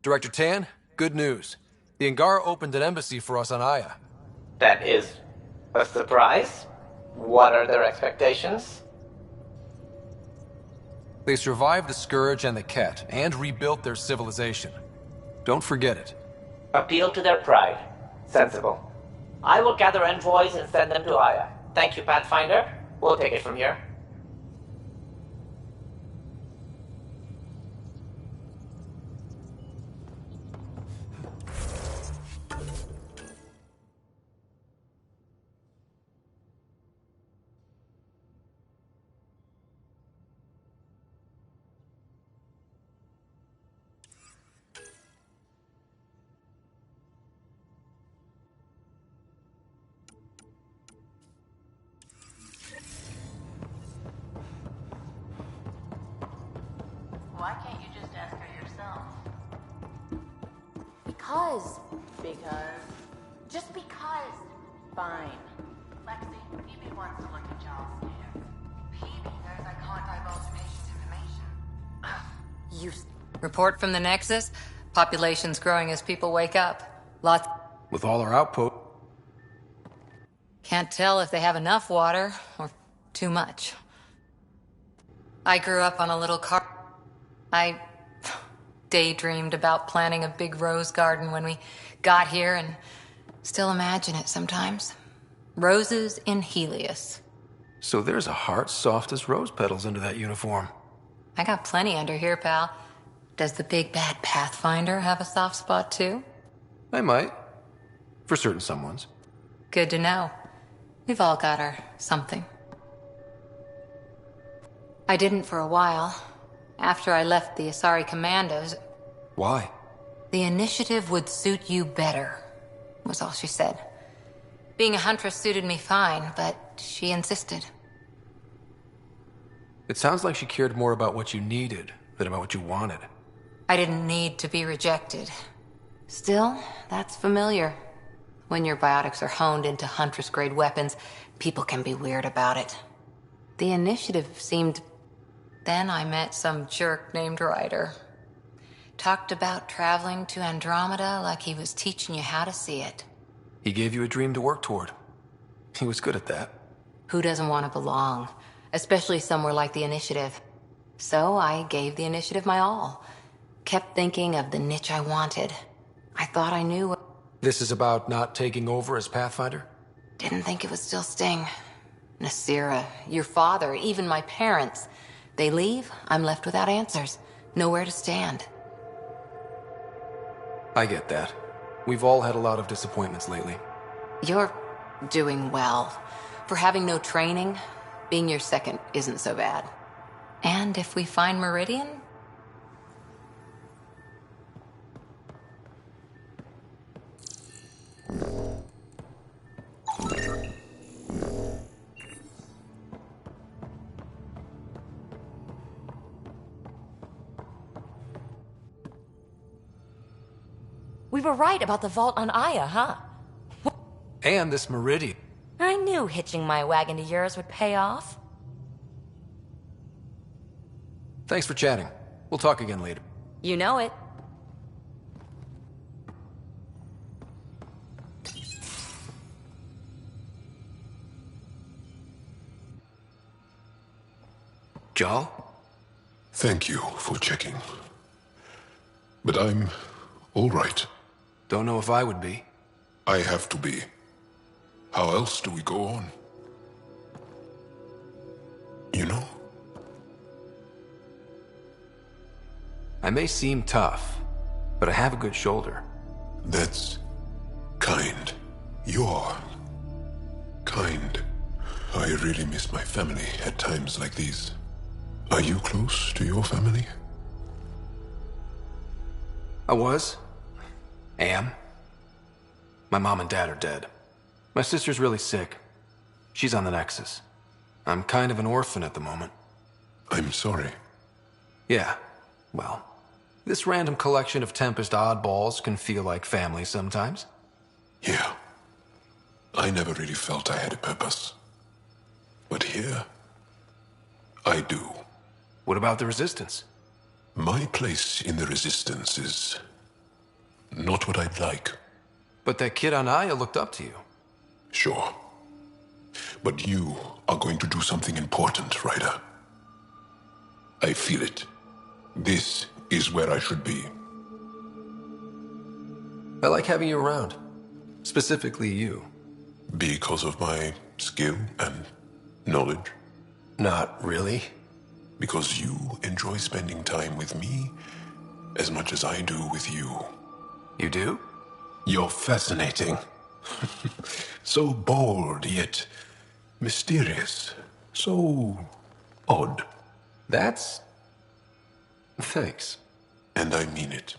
Director Tan, good news. The Angara opened an embassy for us on Aya. That is a surprise? What are their expectations? They survived the Scourge and the Ket, and rebuilt their civilization. Don't forget it. Appeal to their pride. Sensible. I will gather envoys and send them to Aya. Thank you, Pathfinder. We'll take it from here. Why can't you just ask her yourself? Because. Just because. Fine. Lexi, Peebee wants to look at y'all's data. Peebee knows I can't divulge patient's information. You. Report from the Nexus. Population's growing as people wake up. Lots. With all our output... Can't tell if they have enough water or too much. I grew up on a little car. I daydreamed about planting a big rose garden when we got here and still imagine it sometimes. Roses in Helios. So there's a heart soft as rose petals under that uniform. I got plenty under here, pal. Does the big bad Pathfinder have a soft spot too? I might. For certain someones. Good to know. We've all got our something. I didn't for a while. After I left the Asari Commandos... Why? The initiative would suit you better, was all she said. Being a huntress suited me fine, but she insisted. It sounds like she cared more about what you needed than about what you wanted. I didn't need to be rejected. Still, that's familiar. When your biotics are honed into Huntress-grade weapons, people can be weird about it. The initiative seemed... Then I met some jerk named Ryder. Talked about traveling to Andromeda like he was teaching you how to see it. He gave you a dream to work toward. He was good at that. Who doesn't want to belong? Especially somewhere like the Initiative. So I gave the Initiative my all. Kept thinking of the niche I wanted. I thought I knew... This is about not taking over as Pathfinder? Didn't think it would still sting. Nasira, your father, even my parents. They leave, I'm left without answers. Nowhere to stand. I get that. We've all had a lot of disappointments lately. You're doing well. For having no training, being your second isn't so bad. And if we find Meridian? We were right about the vault on Aya, huh? And this Meridian. I knew hitching my wagon to yours would pay off. Thanks for chatting. We'll talk again later. You know it. Jal? Thank you for checking. But I'm all right. Don't know if I would be. I have to be. How else do we go on? You know? I may seem tough, but I have a good shoulder. That's kind. You're kind. I really miss my family at times like these. Are you close to your family? I was. Am. My mom and dad are dead. My sister's really sick. She's on the Nexus. I'm kind of an orphan at the moment. I'm sorry. Yeah, well, this random collection of Tempest oddballs can feel like family sometimes. Yeah. I never really felt I had a purpose. But here, I do. What about the Resistance? My place in the Resistance is not what I'd like. But that kid on Aya looked up to you. Sure. But you are going to do something important, Ryder. I feel it. This is where I should be. I like having you around. Specifically you. Because of my skill and knowledge. Not really. Because you enjoy spending time with me as much as I do with you. You do? You're fascinating. So bold, yet mysterious. So odd. That's... Thanks. And I mean it.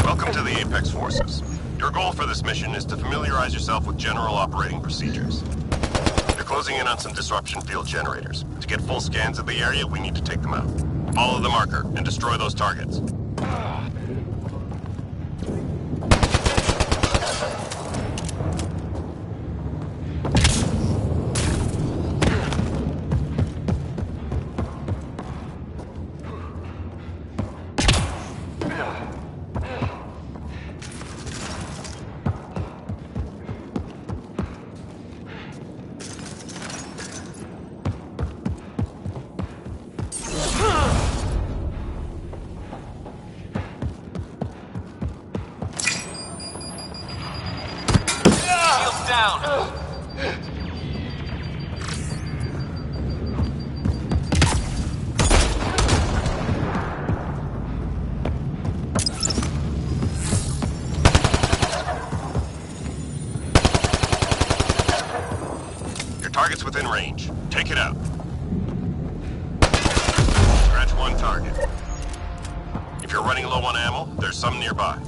Welcome to the Apex Forces. Your goal for this mission is to familiarize yourself with general operating procedures. You're closing in on some disruption field generators. To get full scans of the area, we need to take them out. Follow the marker and destroy those targets. Target's within range. Take it out. Scratch one target. If you're running low on ammo, there's some nearby.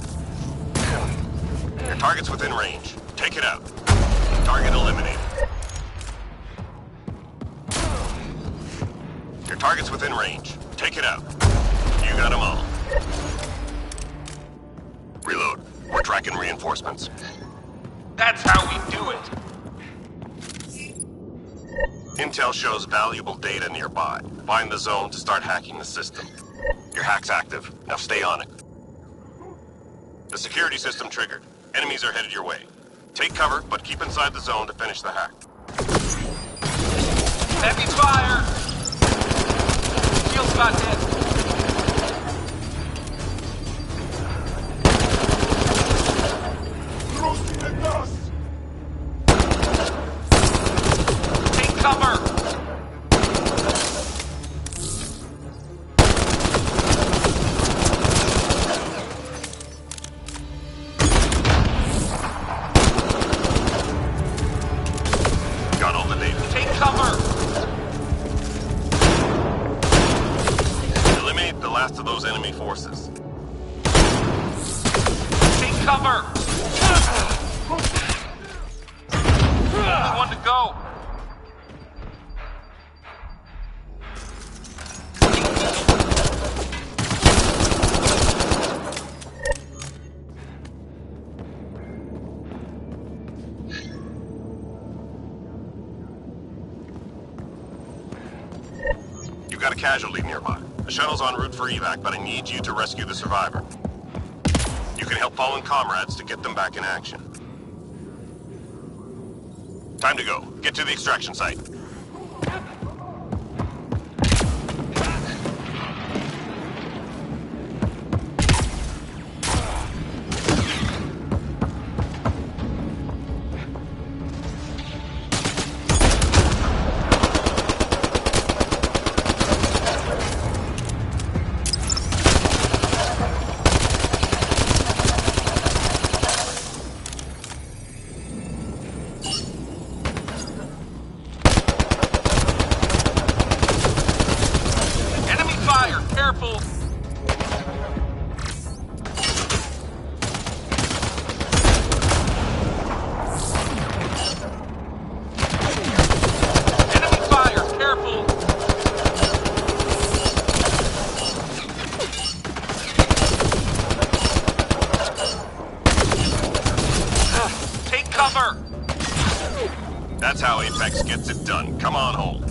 Your target's within range. Take it out. Target eliminated. Your target's within range. Take it out. You got them all. Reload. We're tracking reinforcements. That's how we do it. Intel shows valuable data nearby. Find the zone to start hacking the system. Your hack's active. Now stay on it. The security system triggered. Enemies are headed your way. Take cover, but keep inside the zone to finish the hack. Heavy fire! Shield spot hit. Take cover! Got all the data. Take cover! Eliminate the last of those enemy forces. Take cover! Only one to go. You've got a casualty nearby. The shuttle's en route for evac, but I need you to rescue the survivor. You can help fallen comrades to get them back in action. Time to go. Get to the extraction site. Enemy fire! Careful! Enemy fire! Careful! Take cover! That's how Apex gets it done. Come on home.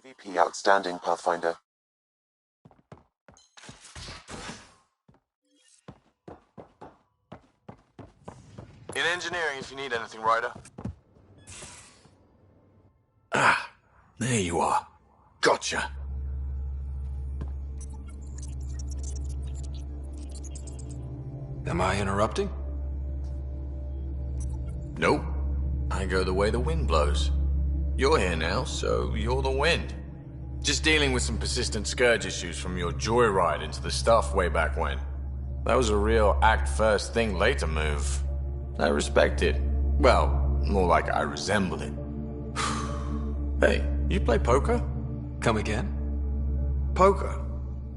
AVP outstanding, Pathfinder. In engineering, if you need anything, Ryder. Ah, there you are. Gotcha. Am I interrupting? Nope. I go the way the wind blows. You're here now, so you're the wind. Just dealing with some persistent scourge issues from your joyride into the stuff way back when. That was a real act first, think later move. I respect it. Well, more like I resemble it. Hey, you play poker? Come again? Poker.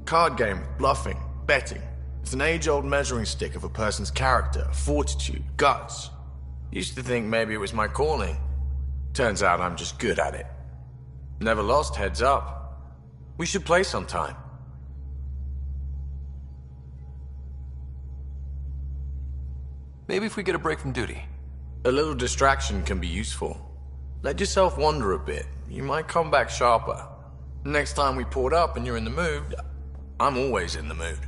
Card game with bluffing, betting. It's an age-old measuring stick of a person's character, fortitude, guts. Used to think maybe it was my calling. Turns out I'm just good at it. Never lost, heads up. We should play sometime. Maybe if we get a break from duty. A little distraction can be useful. Let yourself wander a bit. You might come back sharper. Next time we port up and you're in the mood, I'm always in the mood.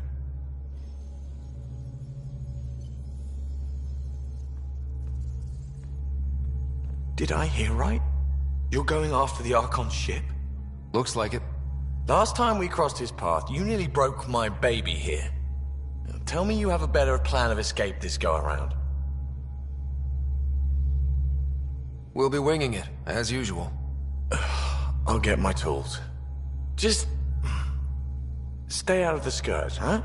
Did I hear right? You're going after the Archon's ship? Looks like it. Last time we crossed his path, you nearly broke my baby here. Now, tell me you have a better plan of escape this go-around. We'll be winging it, as usual. I'll get my tools. Just stay out of the scourge, huh?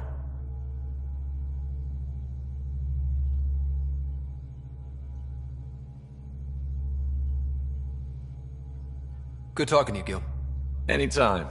Good talking to you, Gil. Anytime.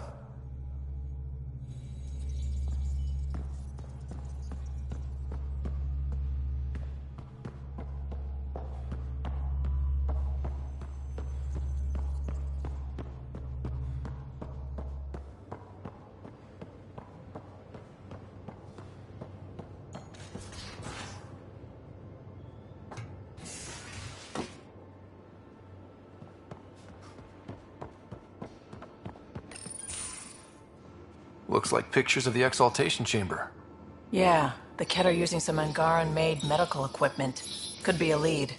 Looks like pictures of the exaltation chamber. Yeah, the Ket are using some Angaran-made medical equipment. Could be a lead.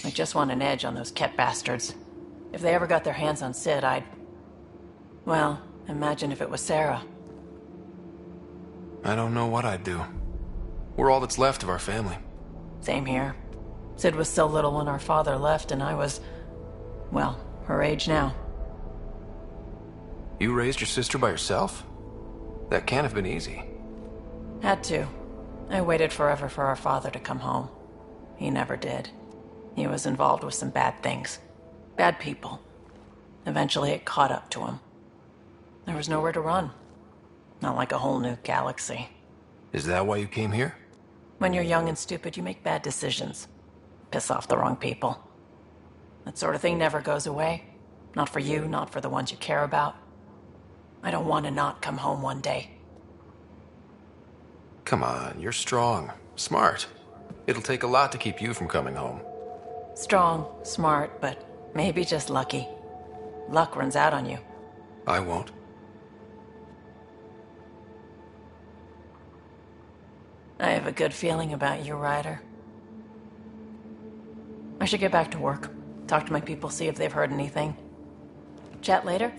I just want an edge on those Ket bastards. If they ever got their hands on Sid, I'd... Well, imagine if it was Sarah. I don't know what I'd do. We're all that's left of our family. Same here. Sid was so little when our father left, and I was... well, her age now. You raised your sister by yourself? That can't have been easy. Had to. I waited forever for our father to come home. He never did. He was involved with some bad things. Bad people. Eventually it caught up to him. There was nowhere to run. Not like a whole new galaxy. Is that why you came here? When you're young and stupid, you make bad decisions. Piss off the wrong people. That sort of thing never goes away. Not for you, not for the ones you care about. I don't want to not come home one day. Come on, you're strong, smart. It'll take a lot to keep you from coming home. Strong, smart, but maybe just lucky. Luck runs out on you. I won't. I have a good feeling about you, Ryder. I should get back to work. Talk to my people, see if they've heard anything. Chat later?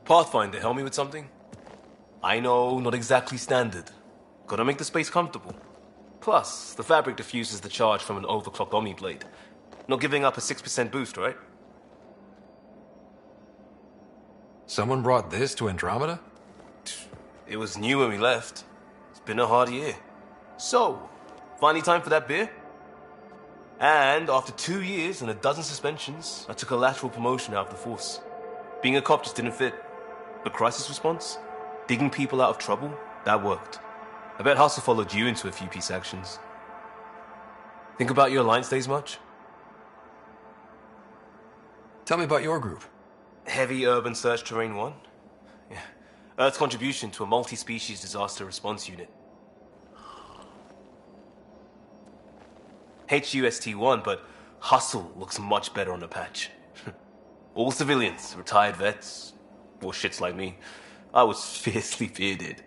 Pathfinder, help me with something? I know, not exactly standard. Gotta make the space comfortable. Plus, the fabric diffuses the charge from an overclocked Omni blade. Not giving up a 6% boost, right? Someone brought this to Andromeda? It was new when we left. It's been a hard year. So, finally time for that beer? And after 2 years and a dozen suspensions, I took a lateral promotion out of the force. Being a cop just didn't fit. But crisis response? Digging people out of trouble? That worked. I bet Hustle followed you into a few peace actions. Think about your Alliance days much? Tell me about your group. Heavy Urban Search Terrain 1? Yeah. Earth's contribution to a multi-species disaster response unit. HUST-1, but Hustle looks much better on the patch. All civilians, retired vets, or shits like me. I was fiercely bearded.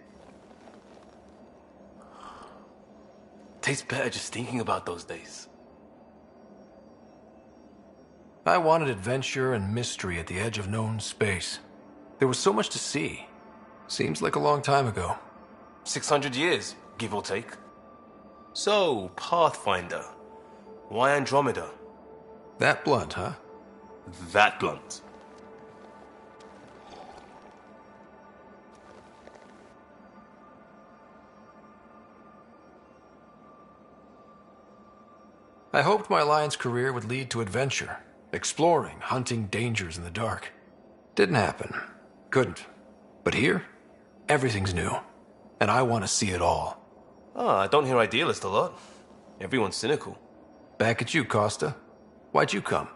Tastes better just thinking about those days. I wanted adventure and mystery at the edge of known space. There was so much to see. Seems like a long time ago. 600 years, give or take. So, Pathfinder. Why Andromeda? That blunt, huh? That blunt. I hoped my Alliance career would lead to adventure, exploring, hunting dangers in the dark. Didn't happen. Couldn't. But here, everything's new, and I want to see it all. Ah, I don't hear idealist a lot. Everyone's cynical. Back at you, Costa. Why'd you come?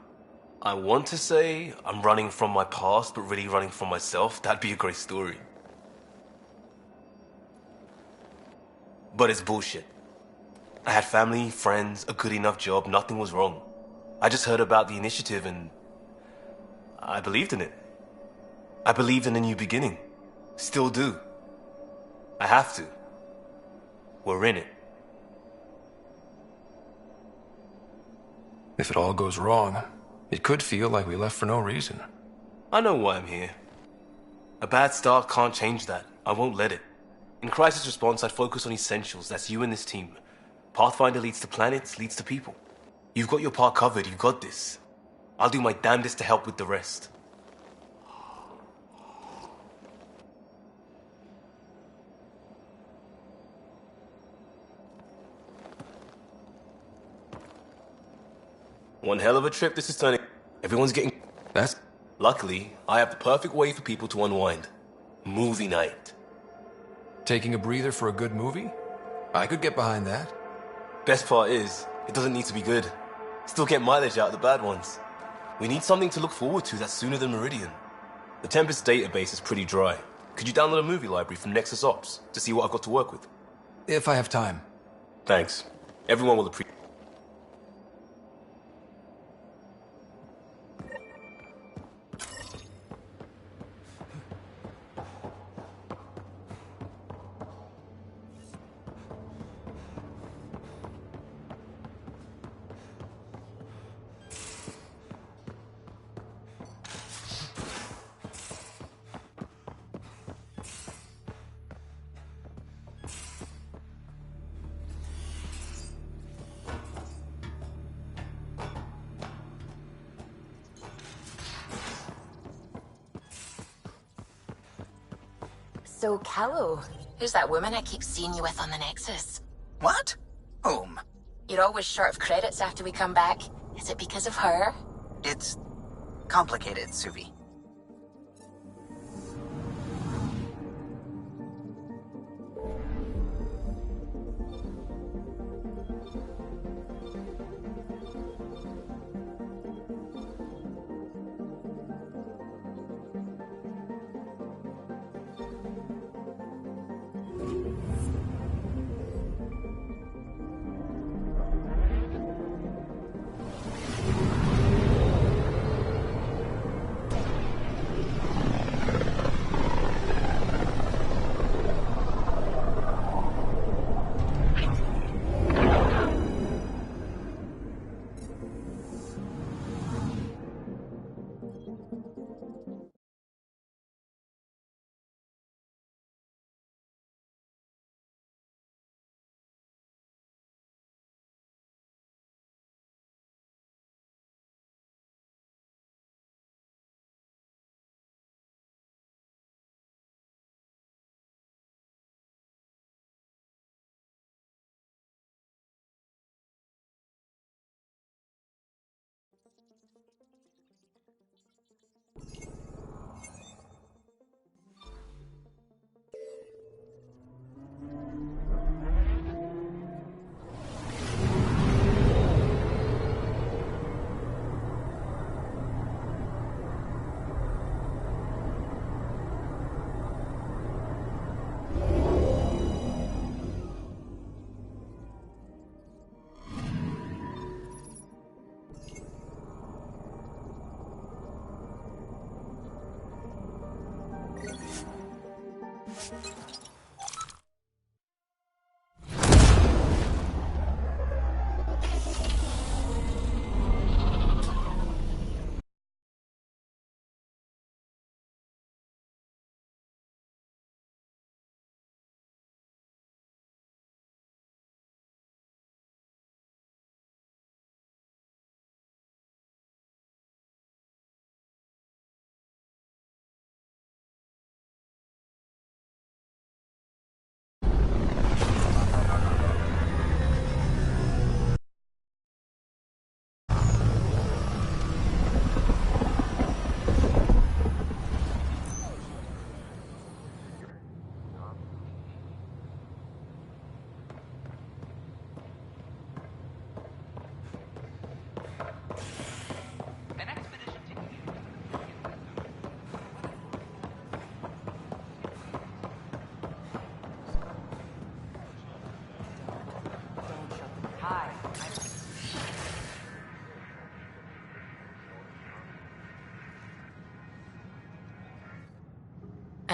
I want to say I'm running from my past, but really running from myself. That'd be a great story. But it's bullshit. I had family, friends, a good enough job, nothing was wrong. I just heard about the initiative and I believed in it. I believed in a new beginning. Still do. I have to. We're in it. If it all goes wrong, it could feel like we left for no reason. I know why I'm here. A bad start can't change that. I won't let it. In crisis response, I'd focus on essentials. That's you and this team. Pathfinder leads to planets, leads to people. You've got your part covered, you've got this. I'll do my damnedest to help with the rest. One hell of a trip this is turning. Everyone's getting... That's... Luckily, I have the perfect way for people to unwind. Movie night. Taking a breather for a good movie? I could get behind that. Best part is, it doesn't need to be good. Still get mileage out of the bad ones. We need something to look forward to that's sooner than Meridian. The Tempest database is pretty dry. Could you download a movie library from Nexus Ops to see what I've got to work with? If I have time. Thanks. Everyone will appreciate. So, Callow, Who's that woman I keep seeing you with on the Nexus? What? Whom? You're always short of credits after we come back. Is it because of her? It's complicated, Suvi.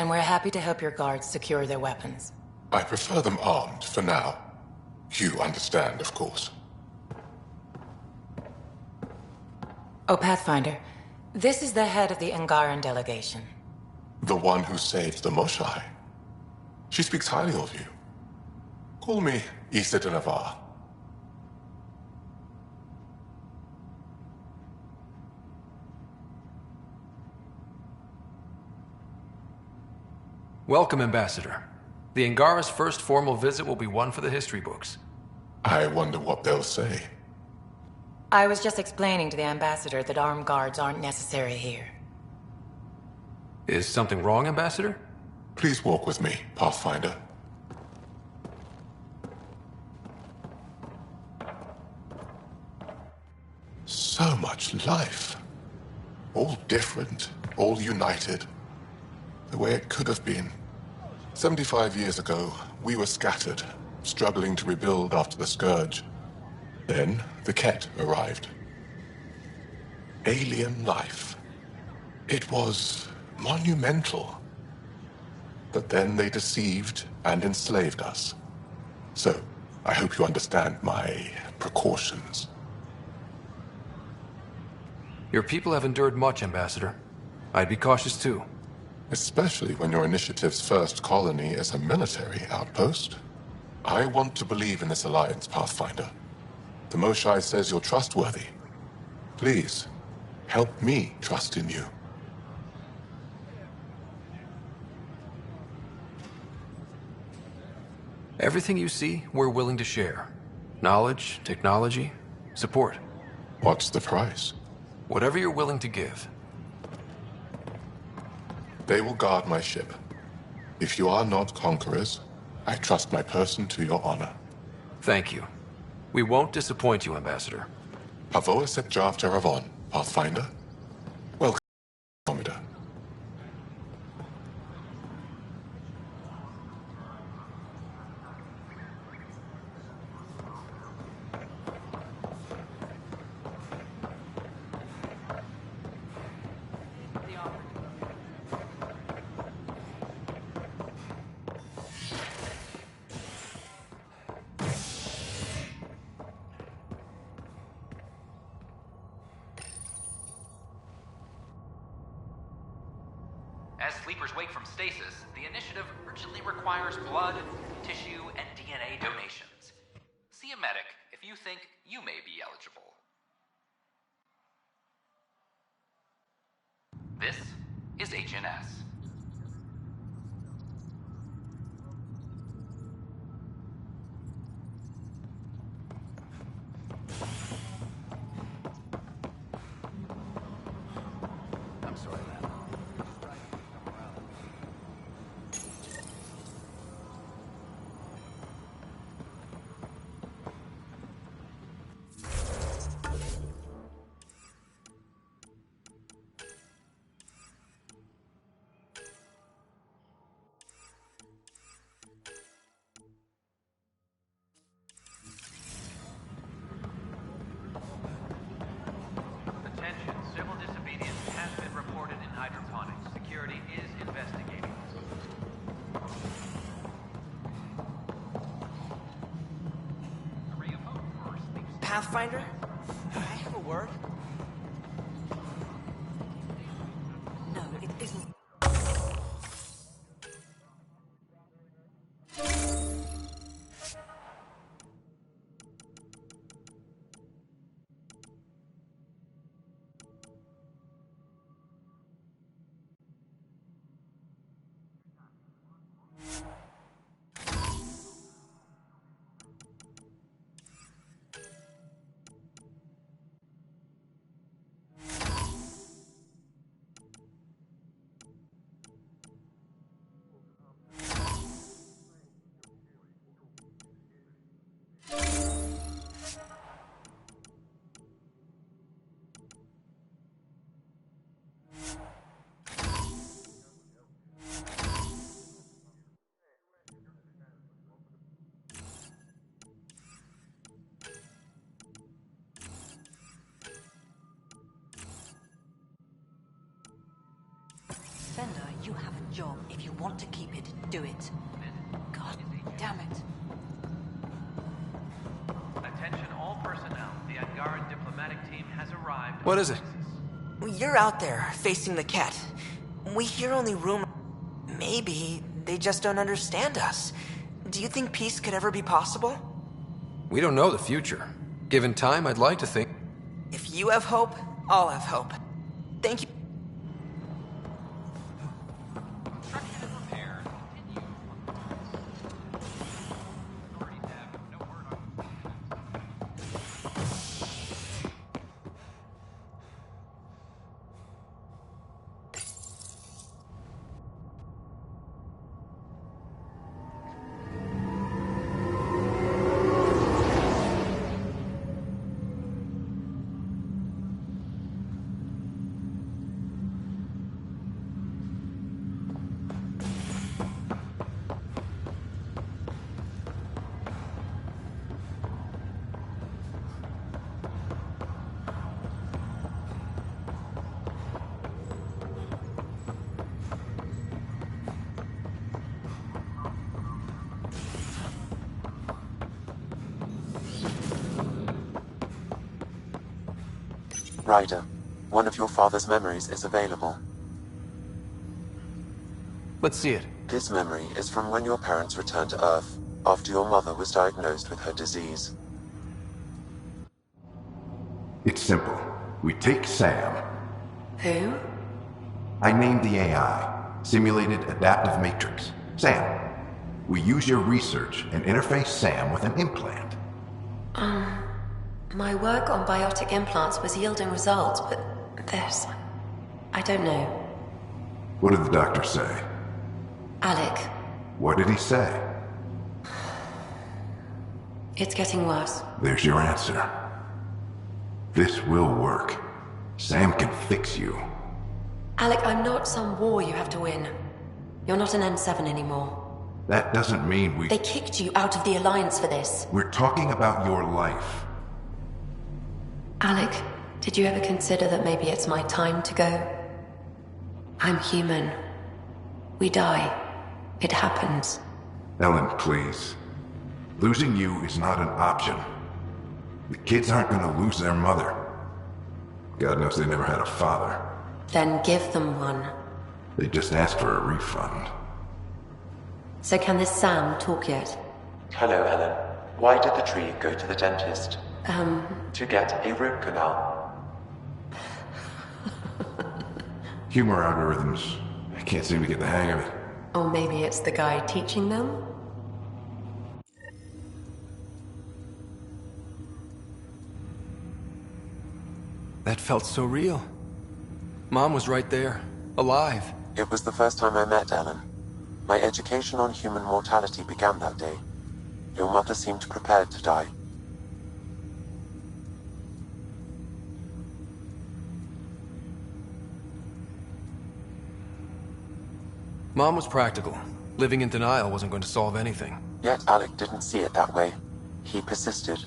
And we're happy to help your guards secure their weapons. I prefer them armed for now. You understand, of course. Oh, Pathfinder, this is the head of the Angaran delegation. The one who saved the Moshai. She speaks highly of you. Call me Issa de Navarre. Welcome, Ambassador. The Angara's first formal visit will be one for the history books. I wonder what they'll say. I was just explaining to the Ambassador that armed guards aren't necessary here. Is something wrong, Ambassador? Please walk with me, Pathfinder. So much life. All different, all united. The way it could have been. 75 years ago, we were scattered, struggling to rebuild after the Scourge. Then, the Ket arrived. Alien life. It was monumental. But then they deceived and enslaved us. So, I hope you understand my precautions. Your people have endured much, Ambassador. I'd be cautious too. Especially when your initiative's first colony is a military outpost. I want to believe in this alliance, Pathfinder. The Moshai says you're trustworthy. Please, help me trust in you. Everything you see, we're willing to share. Knowledge, technology, support. What's the price? Whatever you're willing to give. They will guard my ship. If you are not conquerors, I trust my person to your honor. Thank you. We won't disappoint you, Ambassador. Pavoa sep Jav Teravon, Pathfinder. Welcome, Andromeda. As sleepers wake from stasis, the initiative urgently requires blood, tissue, and DNA donations. See a medic if you think you may be eligible. This is HNS. I'm sorry, man. Attention, civil disobedience has been reported in hydroponics. Security is investigating. Pathfinder? I have a word? No, it isn't. Fender, you have a job. If you want to keep it, do it. God damn it. Attention all personnel. The Angaran diplomatic team has arrived. What is it? You're out there, facing the cat. We hear only rumors. Maybe they just don't understand us. Do you think peace could ever be possible? We don't know the future. Given time, I'd like to think. If you have hope, I'll have hope. Thank you. Ryder, one of your father's memories is available. Let's see it. This memory is from when your parents returned to Earth, after your mother was diagnosed with her disease. It's simple. We take Sam. Who? I named the AI. Simulated Adaptive Matrix. Sam. We use your research and interface Sam with an implant. My work on biotic implants was yielding results, but this... I don't know. What did the doctor say? Alec, What did he say? it's getting worse. There's your answer. This will work. Sam can fix you. Alec, I'm not some war you have to win. You're not an N7 anymore. That doesn't mean we... They kicked you out of the Alliance for this. We're talking about your life. Alec, did you ever consider that maybe it's my time to go? I'm human. We die. It happens. Ellen, please. Losing you is not an option. The kids aren't gonna lose their mother. God knows they never had a father. Then give them one. They just asked for a refund. So can this Sam talk yet? Hello, Ellen. Why did the tree go to the dentist? To get a root canal. Humor algorithms. I can't seem to get the hang of it. Or maybe it's the guy teaching them? That felt so real. Mom was right there, alive. It was the first time I met Ellen. My education on human mortality began that day. Your mother seemed prepared to die. Mom was practical. Living in denial wasn't going to solve anything. Yet Alec didn't see it that way. He persisted.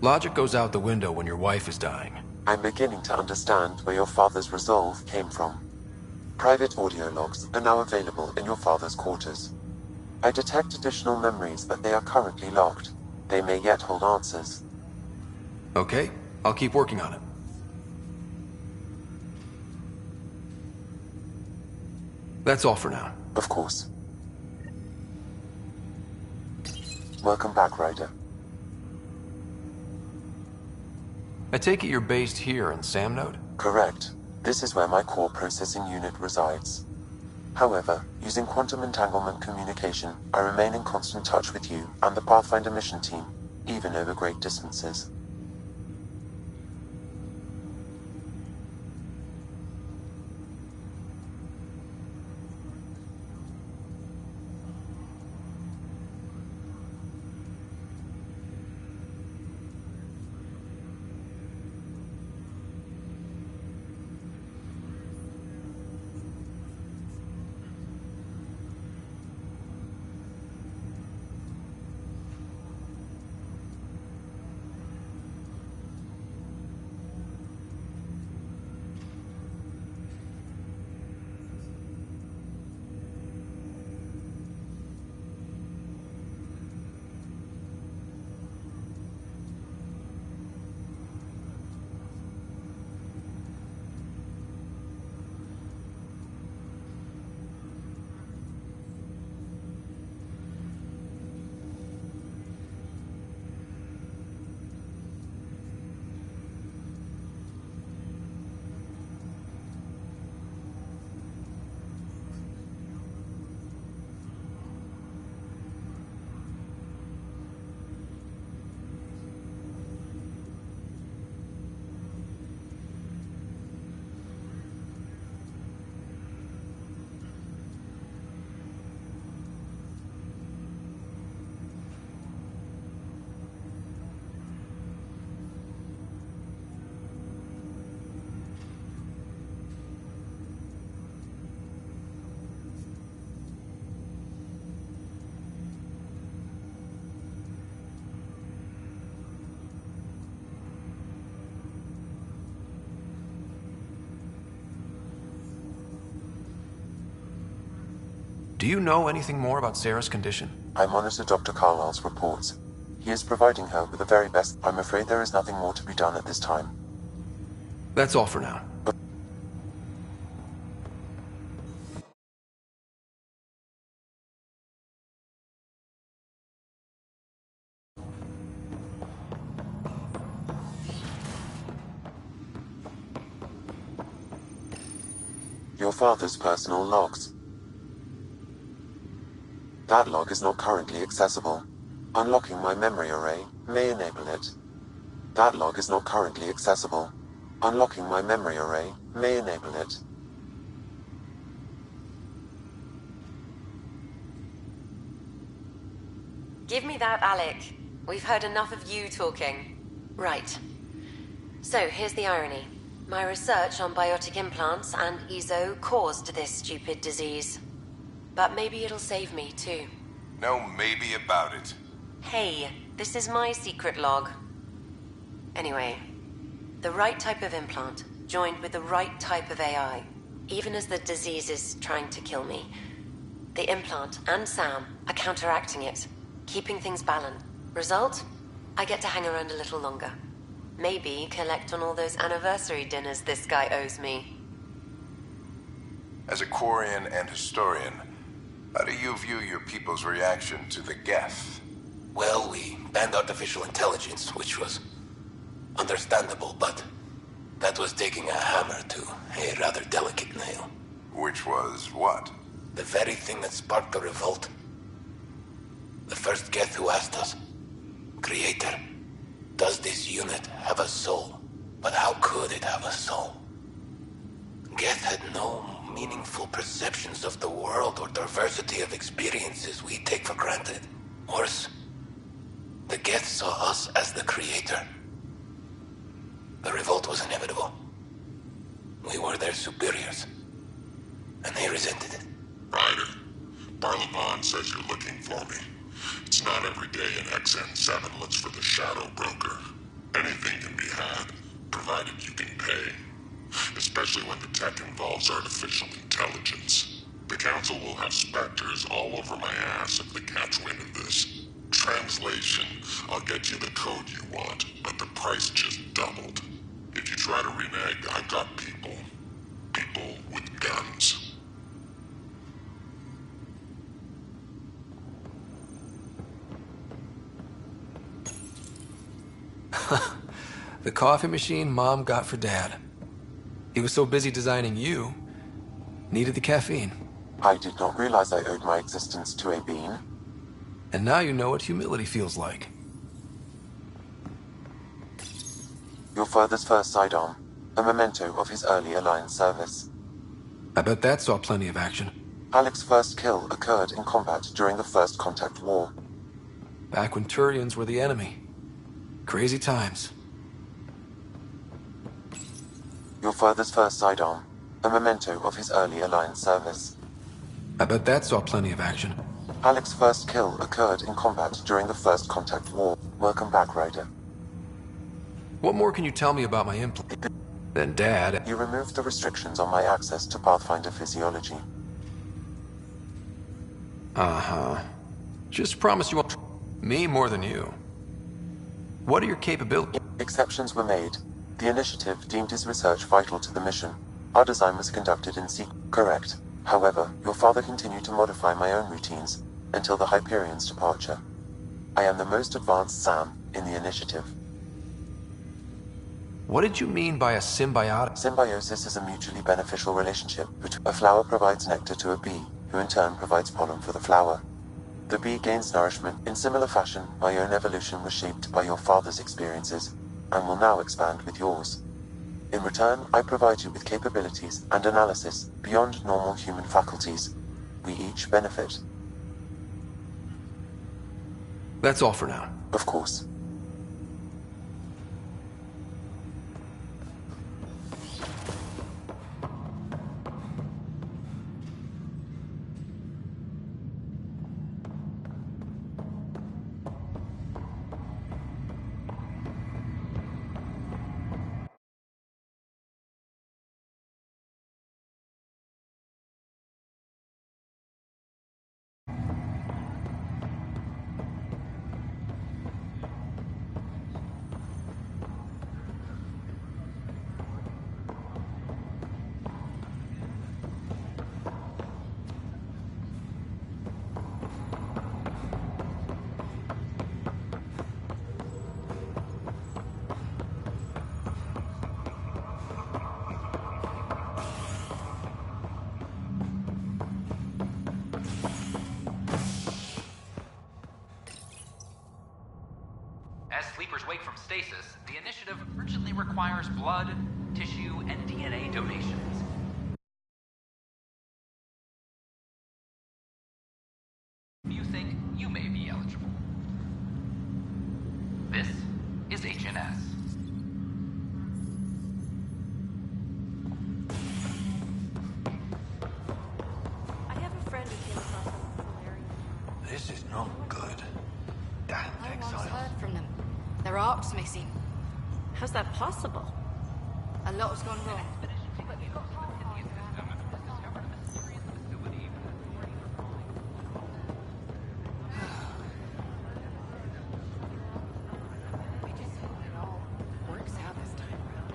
Logic goes out the window when your wife is dying. I'm beginning to understand where your father's resolve came from. Private audio logs are now available in your father's quarters. I detect additional memories, but they are currently locked. They may yet hold answers. Okay, I'll keep working on it. That's all for now. Of course. Welcome back, Ryder. I take it you're based here in Samnode? Correct. This is where my core processing unit resides. However, using quantum entanglement communication, I remain in constant touch with you and the Pathfinder mission team, even over great distances. Do you know anything more about Sarah's condition? I monitor Dr. Carlisle's reports. He is providing her with the very best. I'm afraid there is nothing more to be done at this time. That's all for now. Your father's personal logs. That log is not currently accessible. Unlocking my memory array may enable it. That log is not currently accessible. Unlocking my memory array may enable it. Give me that, Alec. We've heard enough of you talking. Right. So, here's the irony. My research on biotic implants and EZO caused this stupid disease. But maybe it'll save me, too. No maybe about it. Hey, this is my secret log. Anyway, the right type of implant, joined with the right type of AI, even as the disease is trying to kill me, the implant and Sam are counteracting it, keeping things balanced. Result? I get to hang around a little longer. Maybe collect on all those anniversary dinners this guy owes me. As a Quarian and historian, how do you view your people's reaction to the Geth? Well, we banned artificial intelligence, which was understandable, but that was taking a hammer to a rather delicate nail. Which was what? The very thing that sparked the revolt. The first Geth who asked us, Creator, does this unit have a soul? But how could it have a soul? Geth had no meaningful perceptions of the world or diversity of experiences we take for granted. Worse, the Geth saw us as the Creator. The revolt was inevitable. We were their superiors, and they resented it. Ryder, Barlavon says you're looking for me. It's not every day an XN7 looks for the Shadow Broker. Anything can be had, provided you can pay. Especially when the tech involves artificial intelligence. The Council will have specters all over my ass if they catch wind of this. Translation, I'll get you the code you want, but the price just doubled. If you try to renege, I've got people. People with guns. The coffee machine Mom got for Dad. He was so busy designing you, needed the caffeine. I did not realize I owed my existence to a bean. And now you know what humility feels like. Your father's first sidearm, a memento of his early Alliance service. I bet that saw plenty of action. Alec's first kill occurred in combat during the First Contact War. Back when Turians were the enemy. Crazy times. Your father's first sidearm, a memento of his early Alliance service. I bet that saw plenty of action. Alec's first kill occurred in combat during the First Contact War. Welcome back, Ryder. What more can you tell me about my implant? Then, Dad... You removed the restrictions on my access to Pathfinder physiology. Uh-huh. Just promise you won't... Me more than you. What are your capabilities? Exceptions were made. The Initiative deemed his research vital to the mission. Our design was conducted in secret. Correct. However, your father continued to modify my own routines until the Hyperion's departure. I am the most advanced SAM in the Initiative. What did you mean by a symbiotic? Symbiosis is a mutually beneficial relationship between a flower provides nectar to a bee, who in turn provides pollen for the flower. The bee gains nourishment. In similar fashion, my own evolution was shaped by your father's experiences, and will now expand with yours. In return, I provide you with capabilities and analysis beyond normal human faculties. We each benefit. That's all for now. Of course. wake from stasis, the initiative urgently requires blood, tissue, and DNA donations. You think you may be eligible. This is HNS. I have a friend who came across them in the area. This is not good. Damn No one's exiles. heard from them. Their ark's missing. How's that possible? A lot has gone wrong. Works out this time around.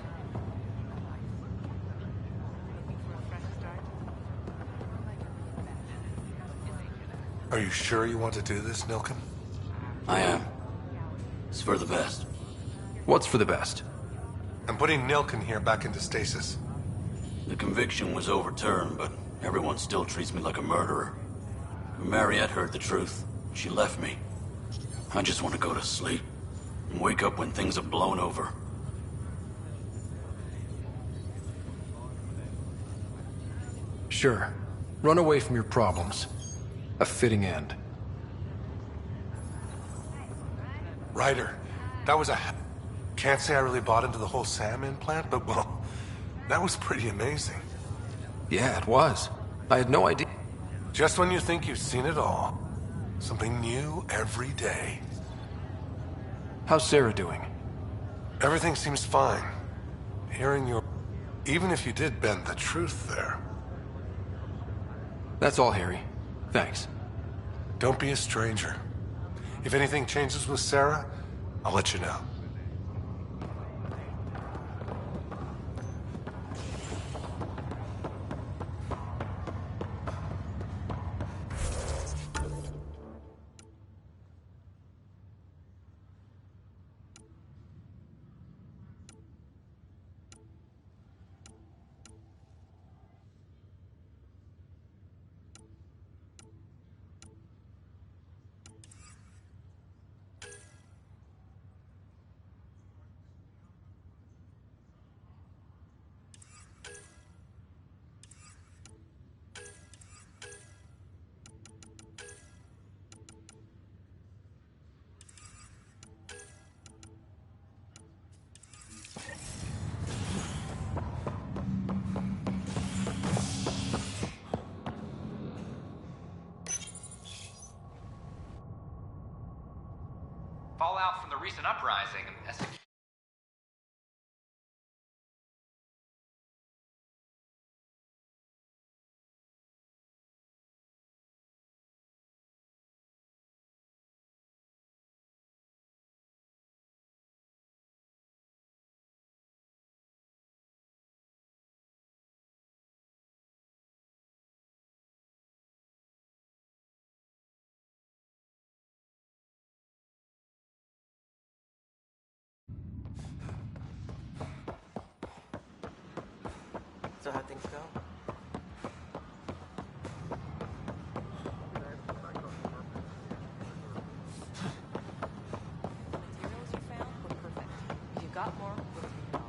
Are you sure you want to do this, Nilkin? I am. It's for the best. What's for the best? I'm putting Nilkin here back into stasis. The conviction was overturned, but everyone still treats me like a murderer. When Mariette heard the truth, she left me. I just want to go to sleep and wake up when things have blown over. Sure. Run away from your problems. A fitting end. Ryder, that was a... Can't say I really bought into the whole Sam implant, but well, that was pretty amazing. Yeah, it was. I had no idea. Just when you think you've seen it all, something new every day. How's Sarah doing? Everything seems fine. Hearing your... Even if you did bend the truth there. That's all, Harry. Thanks. Don't be a stranger. If anything changes with Sarah, I'll let you know. Fallout from the recent uprising. So how things go? Materials you found were perfect. If you got more, we'll take it all.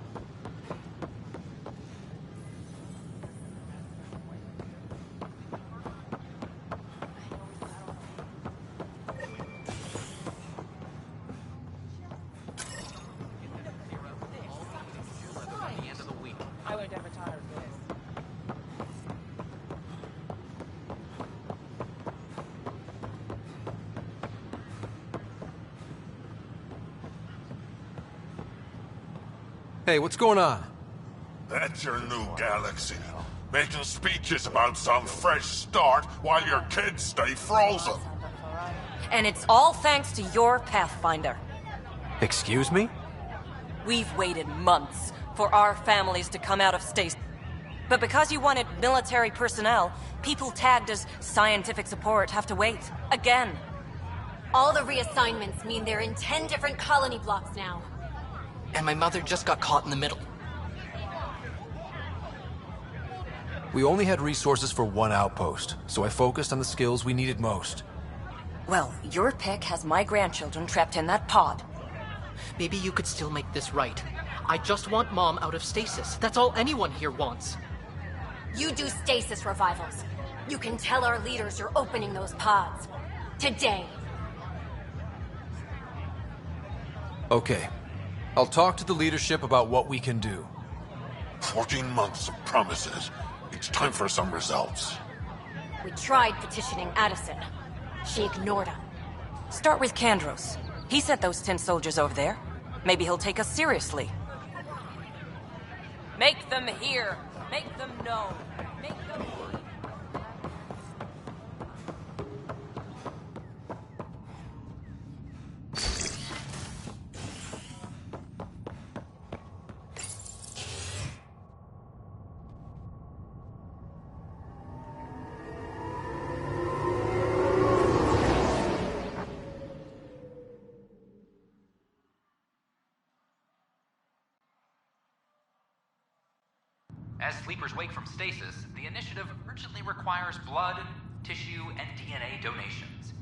I won't ever tire of this. Hey, what's going on? That's your new galaxy. Making speeches about some fresh start while your kids stay frozen. And it's all thanks to your Pathfinder. Excuse me? We've waited months for our families to come out of stasis. But because you wanted military personnel, people tagged as scientific support have to wait. Again. All the reassignments mean they're in 10 different colony blocks now. And my mother just got caught in the middle. We only had resources for one outpost, so I focused on the skills we needed most. Well, your pick has my grandchildren trapped in that pod. maybe you could still make this right. I just want Mom out of stasis. That's all anyone here wants. You do stasis revivals. You can tell our leaders you're opening those pods. Today. Okay. I'll talk to the leadership about what we can do. 14 months of promises. It's time for some results. We tried petitioning Addison. She ignored him. Start with Kandros. He sent those 10 soldiers over there. Maybe he'll take us seriously. Make them hear. Make them know. Make them... As sleepers wake from stasis, the initiative urgently requires blood, tissue, and DNA donations.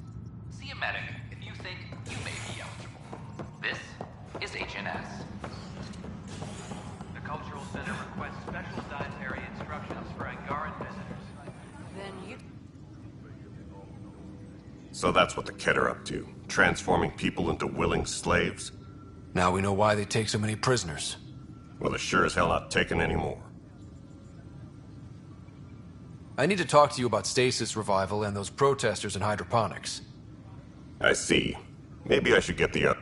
See a medic if you think you may be eligible. This is HNS. The Cultural Center requests special dietary instructions for Angaran visitors. Then you... So that's what the Kett are up to, transforming people into willing slaves? Now we know why they take so many prisoners. Well, they're sure as hell not taking any more. I need to talk to you about stasis revival and those protesters in hydroponics. I see. Maybe I should get the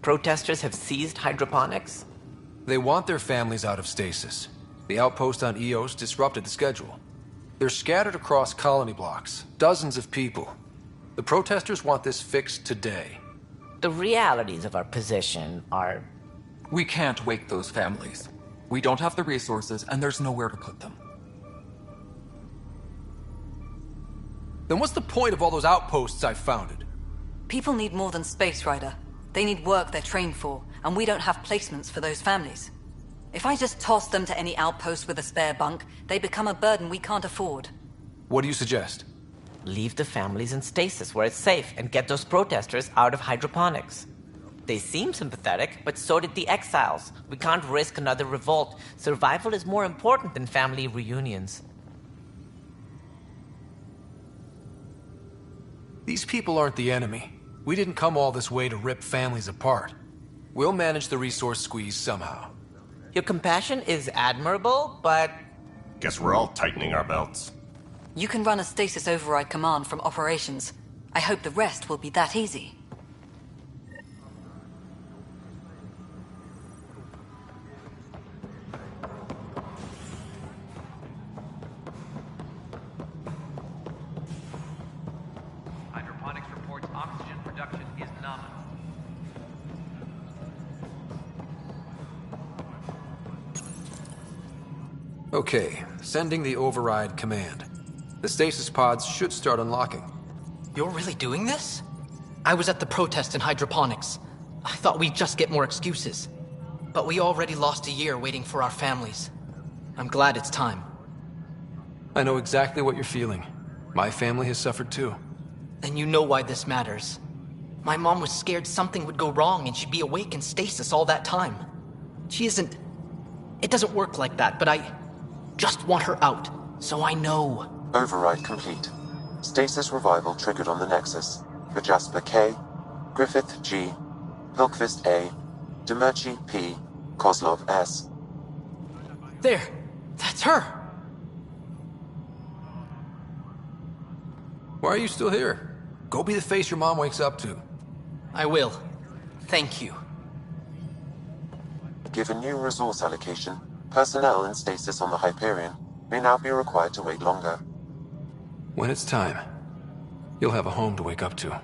Protesters have seized hydroponics? They want their families out of stasis. The outpost on Eos disrupted the schedule. They're scattered across colony blocks, dozens of people. The protesters want this fixed today. The realities of our position are... We can't wake those families. We don't have the resources, and there's nowhere to put them. Then what's the point of all those outposts I've founded? People need more than space, Ryder. They need work they're trained for, and we don't have placements for those families. If I just toss them to any outpost with a spare bunk, they become a burden we can't afford. What do you suggest? Leave the families in stasis where it's safe and get those protesters out of hydroponics. They seem sympathetic, but so did the exiles. We can't risk another revolt. Survival is more important than family reunions. These people aren't the enemy. We didn't come all this way to rip families apart. We'll manage the resource squeeze somehow. Your compassion is admirable, but... Guess we're all tightening our belts. You can run a stasis override command from operations. I hope the rest will be that easy. Hydroponics reports oxygen production is nominal. Okay, sending the override command. The stasis pods should start unlocking. You're really doing this? I was at the protest in hydroponics. I thought we'd just get more excuses. But we already lost a year waiting for our families. I'm glad it's time. I know exactly what you're feeling. My family has suffered too. And you know why this matters. My mom was scared something would go wrong and she'd be awake in stasis all that time. She isn't... It doesn't work like that, but I just want her out, so I know. Override complete. Stasis revival triggered on the Nexus. For Jasper K, Griffith G, Hilkvist A, Demerchi P, Kozlov S. There! That's her! Why are you still here? Go be the face your mom wakes up to. I will. Thank you. Given new resource allocation, personnel in stasis on the Hyperion may now be required to wait longer. When it's time, you'll have a home to wake up to.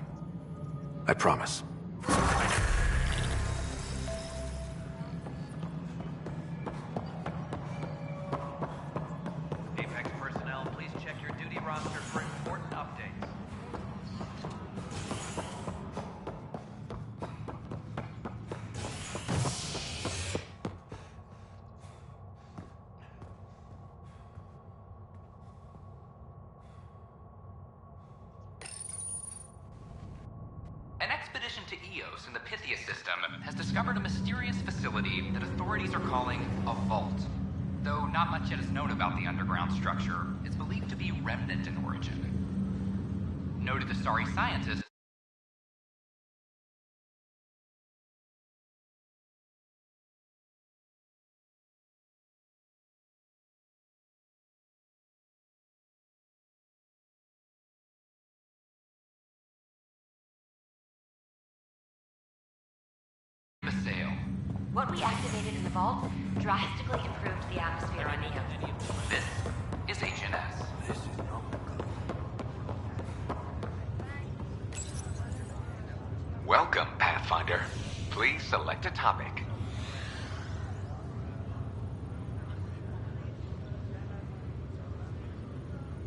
I promise. Apex personnel, please check your duty roster for important updates. Eos in the Pythia system has discovered a mysterious facility that authorities are calling a vault. Though not much yet is known about the underground structure, it's believed to be remnant in origin. Noted Asari scientist Maseo. What we activated in the vault drastically improved the atmosphere on Neo. This is HNS. Welcome, Pathfinder. Please select a topic.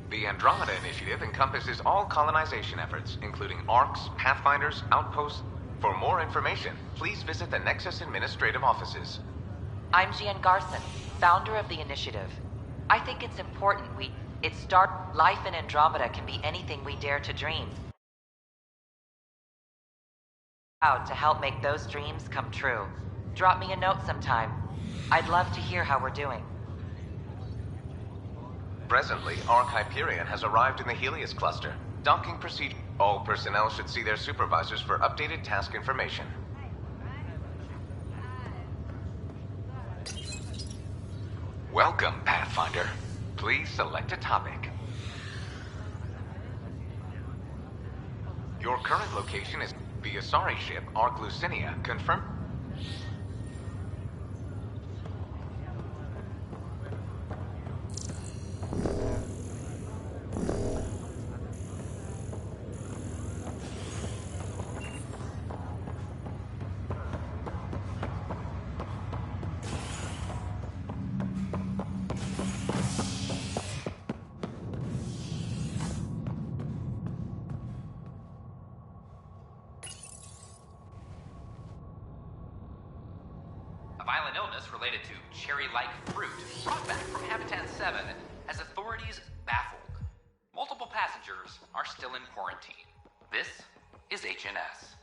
The Andromeda Initiative encompasses all colonization efforts, including ARCs, Pathfinders, outposts. For more information, please visit the Nexus Administrative Offices. I'm Jean Garson, founder of the initiative. I think it's important life in Andromeda can be anything we dare to dream. Out to help make those dreams come true. Drop me a note sometime. I'd love to hear how we're doing. Presently, ARC Hyperion has arrived in the Helios cluster. Docking procedure. All personnel should see their supervisors for updated task information. Welcome, Pathfinder. Please select a topic. Your current location is the Asari ship Arc Lucinia. Confirm. Violent illness related to cherry-like fruit brought back from Habitat 7 has authorities baffled. Multiple passengers are still in quarantine. This is HNS.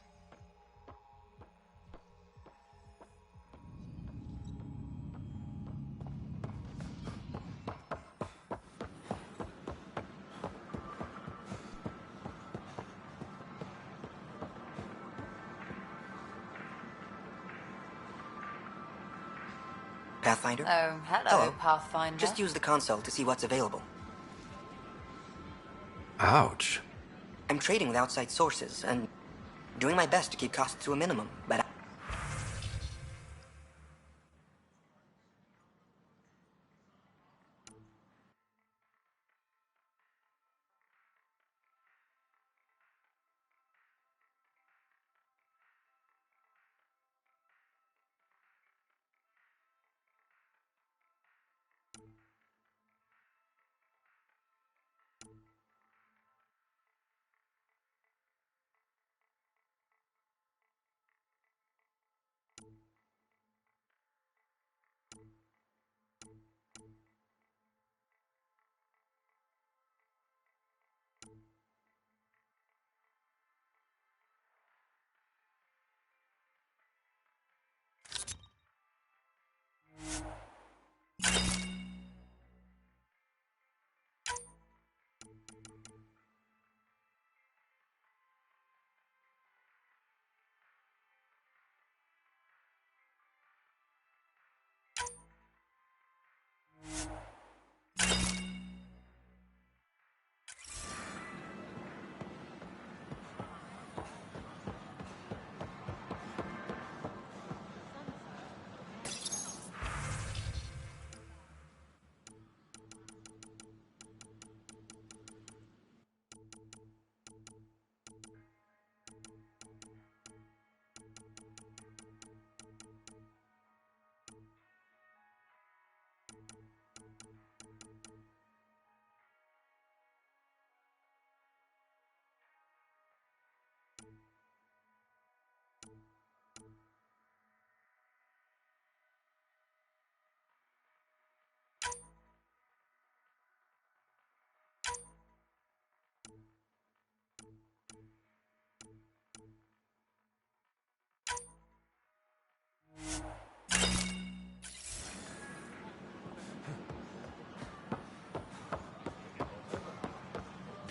Pathfinder? Oh, hello, Pathfinder. Just use the console to see what's available. Ouch. I'm trading with outside sources and doing my best to keep costs to a minimum, but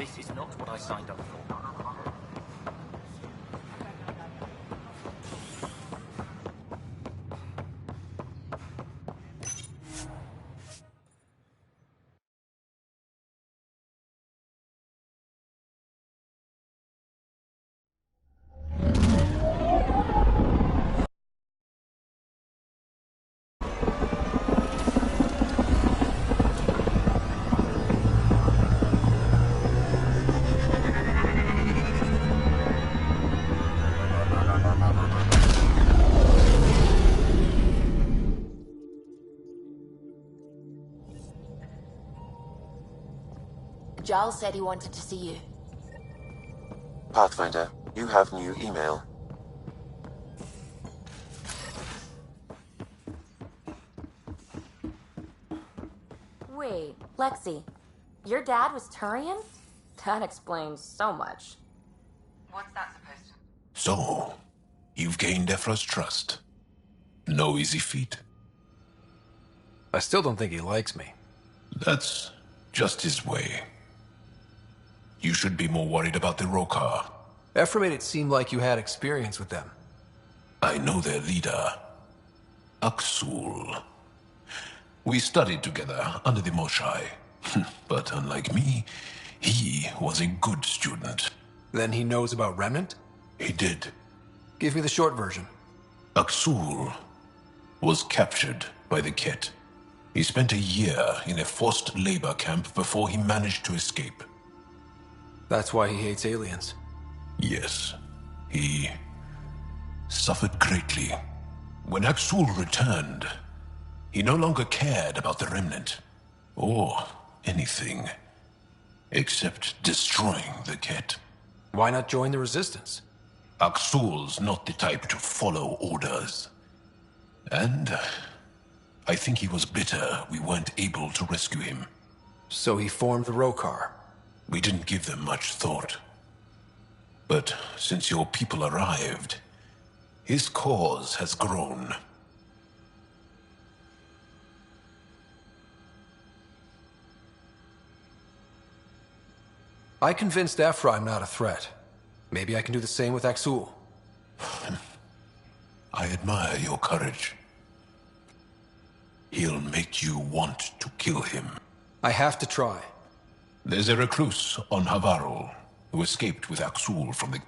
This is not what I signed up for. Giles said he wanted to see you. Pathfinder, you have new email. Wait, Lexi, your dad was Turian? That explains so much. What's that supposed to... So, you've gained Ephra's trust. No easy feat. I still don't think he likes me. That's just his way. You should be more worried about the Rokar. Ephra made it seem like you had experience with them. I know their leader, Aksul. We studied together under the Moshai. But unlike me, he was a good student. Then he knows about Remnant? He did. Give me the short version. Aksul was captured by the Ket. He spent a year in a forced labor camp before he managed to escape. That's why he hates aliens. Yes. He suffered greatly. When Aksul returned, he no longer cared about the Remnant, or anything, except destroying the Ket. Why not join the Resistance? Aksul's not the type to follow orders. And I think he was bitter we weren't able to rescue him. So he formed the Rokar. We didn't give them much thought. But since your people arrived, his cause has grown. I convinced Ephra I'm not a threat. Maybe I can do the same with Aksul. I admire your courage. He'll make you want to kill him. I have to try. There's a recluse on Havarul who escaped with Aksul from the...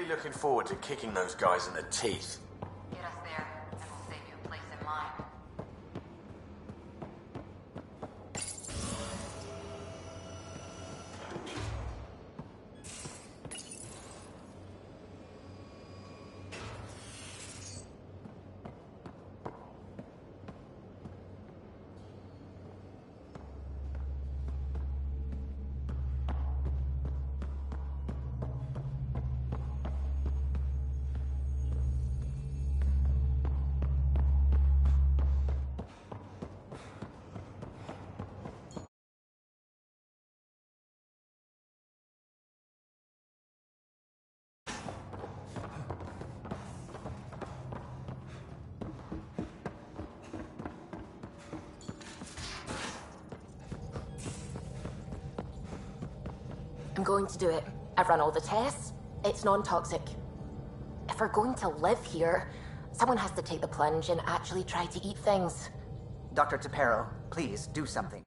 Looking forward to kicking those guys in the teeth. Get us there, and we'll save you a place in line. I'm going to do it. I've run all the tests. It's non-toxic. If we're going to live here, Someone has to take the plunge and actually try to eat things. Dr. Tapero, please do something.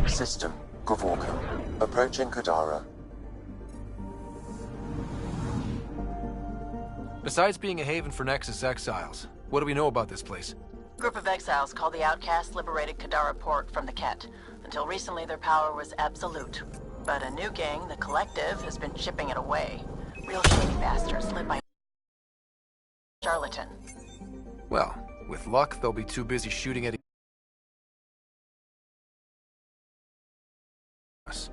System, Gavorka. Approaching Kadara. Besides being a haven for Nexus exiles, what do we know about this place? Group of exiles called the Outcasts liberated Kadara Port from the Ket. Until recently, their power was absolute. But a new gang, the Collective, has been chipping it away. Real shady bastards led by charlatan. Well, with luck, they'll be too busy shooting at us.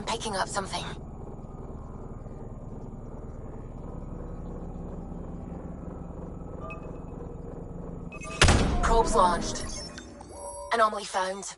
I'm picking up something. Probes launched. Anomaly found.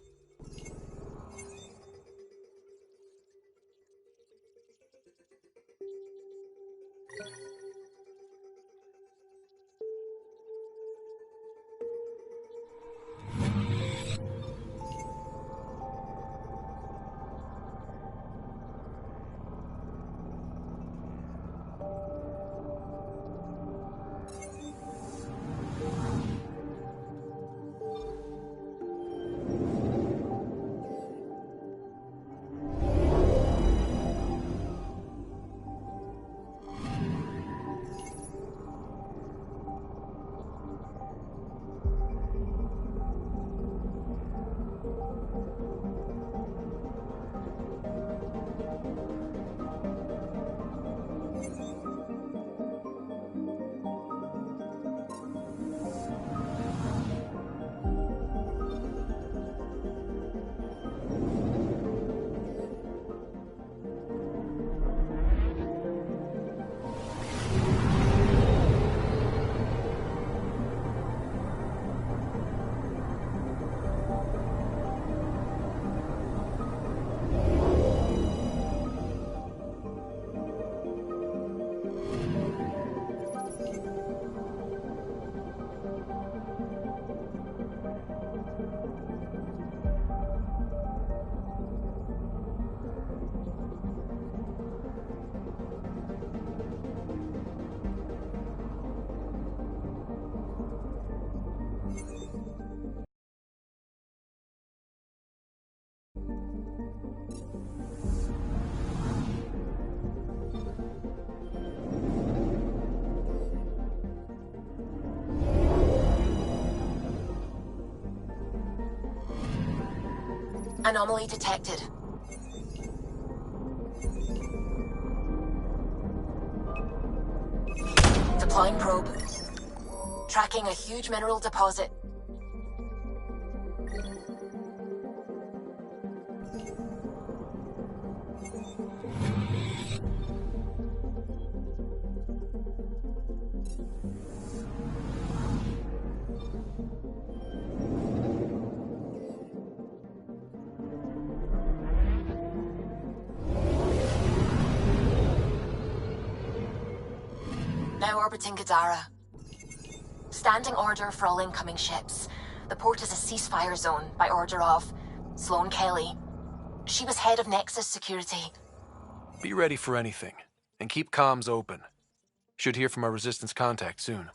Anomaly detected. Deploying probe. Tracking a huge mineral deposit. Now orbiting Gadara. Standing order for all incoming ships. The port is a ceasefire zone by order of Sloane Kelly. She was head of Nexus Security. Be ready for anything, and keep comms open. Should hear from our Resistance contact soon.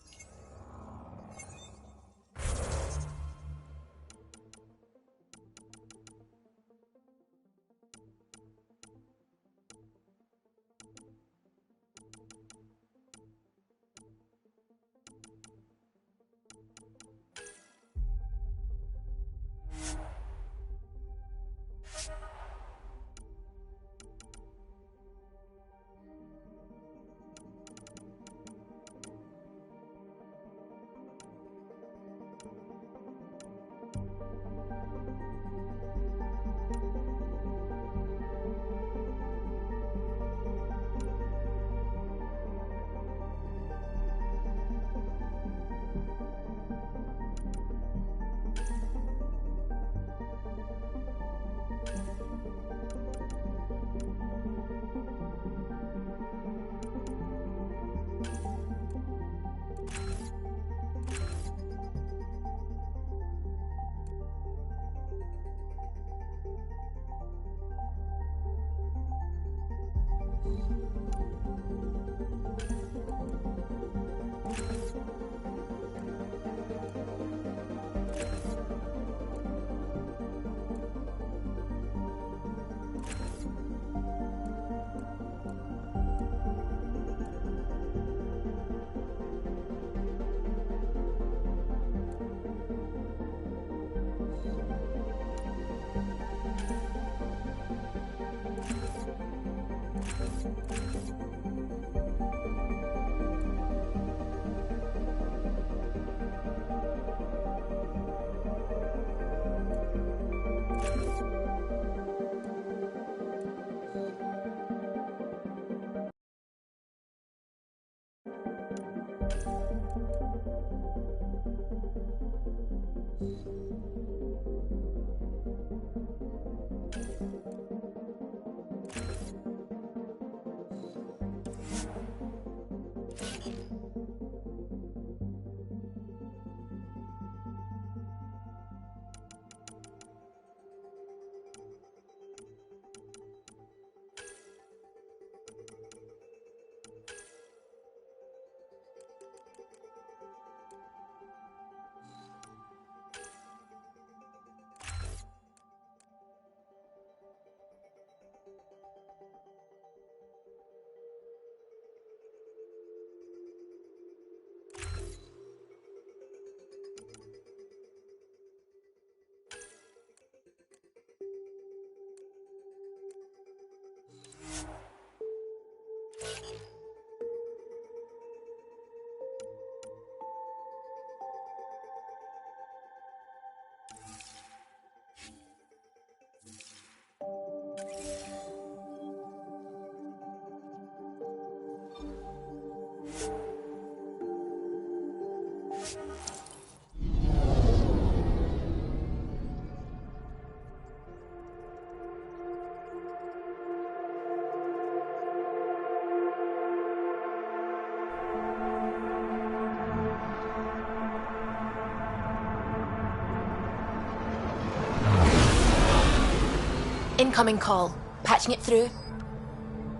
Incoming call. Patching it through.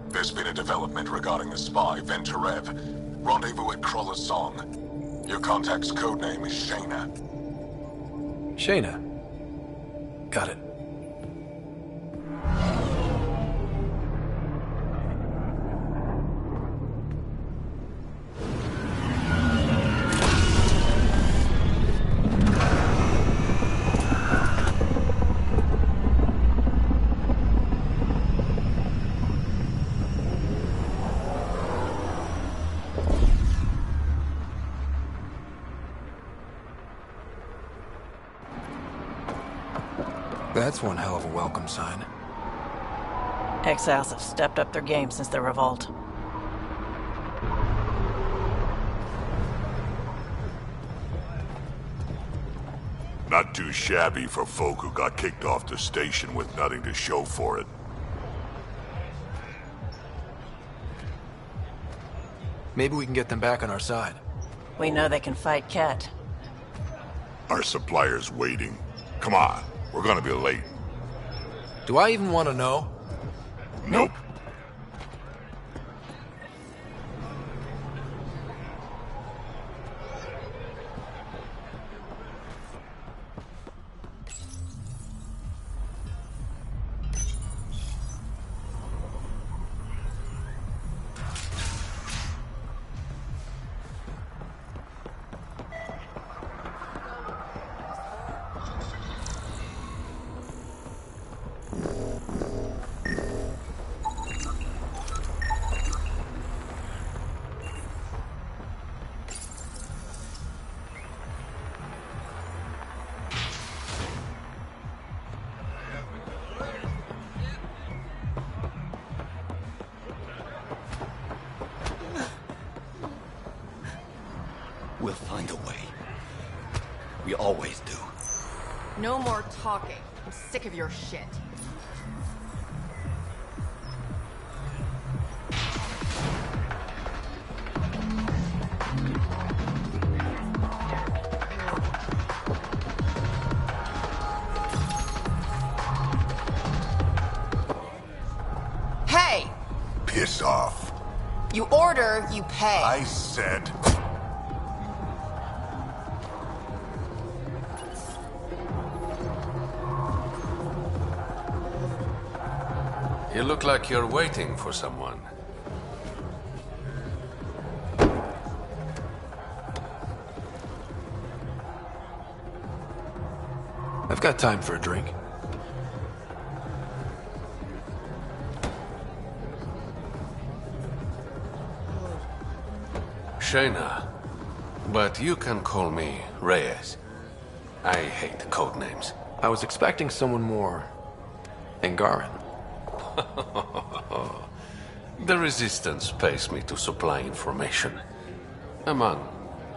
There's been a development regarding the spy, Venturev. Rendezvous at Crawler's Song. Your contact's codename is Shayna. Shayna. Got it. That's one hell of a welcome sign. Exiles have stepped up their game since the revolt. Not too shabby for folk who got kicked off the station with nothing to show for it. Maybe we can get them back on our side. We know they can fight Ket. Our supplier's waiting. Come on, we're gonna be late. Do I even want to know? Nope. We'll find a way. We always do. No more talking. I'm sick of your shit. Hey! Piss off. You order, you pay. I said... You look like you're waiting for someone. I've got time for a drink. Shayna, but you can call me Reyes. I hate the code names. I was expecting someone more... Angaran. The Resistance pays me to supply information. Among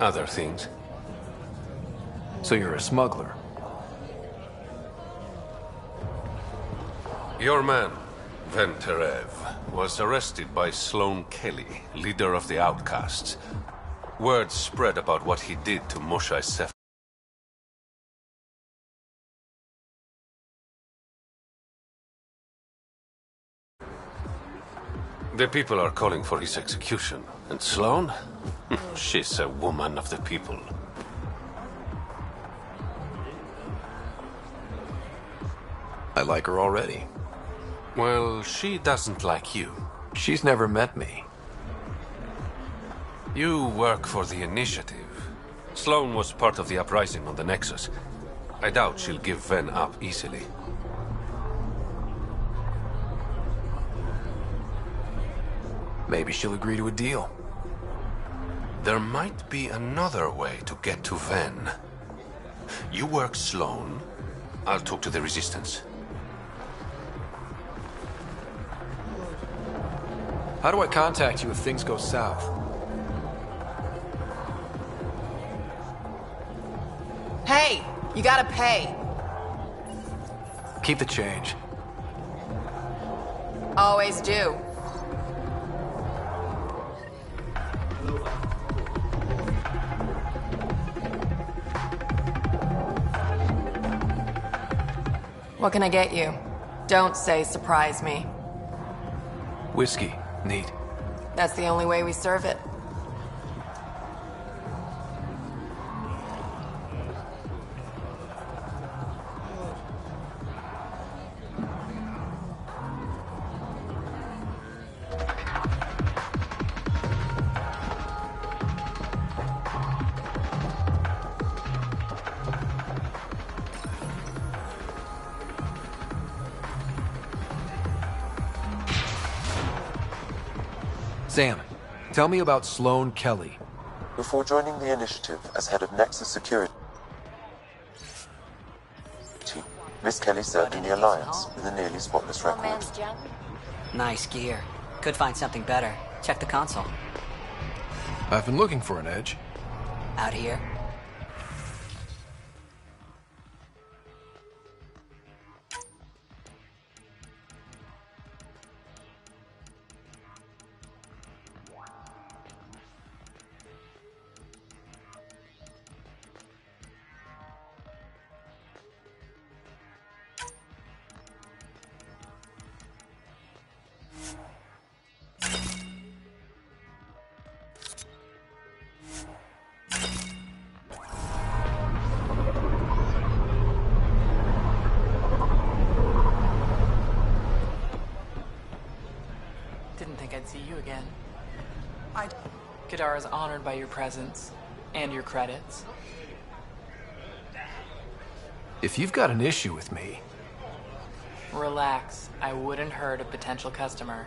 other things. So you're a smuggler? Your man, Venterev, was arrested by Sloane Kelly, leader of the Outcasts. Word spread about what he did to Moshe Sef. The people are calling for his execution. And Sloane? She's a woman of the people. I like her already. Well, she doesn't like you. She's never met me. You work for the Initiative. Sloane was part of the uprising on the Nexus. I doubt she'll give Ven up easily. Maybe she'll agree to a deal. There might be another way to get to Ven. You work Sloane. I'll talk to the Resistance. How do I contact you if things go south? Hey, you gotta pay. Keep the change. Always do. What can I get you? Don't say surprise me. Whiskey. Neat. That's the only way we serve it. Sam, tell me about Sloane Kelly. Before joining the Initiative as head of Nexus Security, Miss Kelly served in the Alliance with a nearly spotless record. Nice gear. Could find something better. Check the console. I've been looking for an edge. Out here. Didn't think I'd see you again. Kadara's honored by your presence and your credits. If you've got an issue with me... Relax. I wouldn't hurt a potential customer.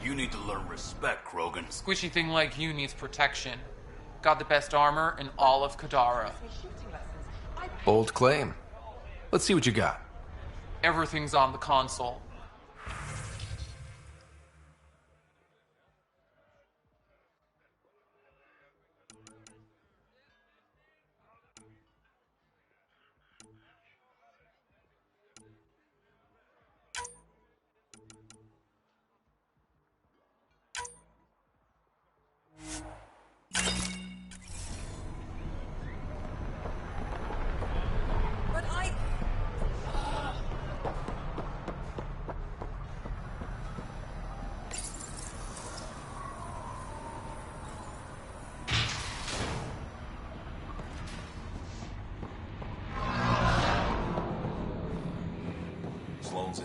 You need to learn respect, Krogan. Squishy thing like you needs protection. Got the best armor in all of Kadara. Bold claim. Let's see what you got. Everything's on the console.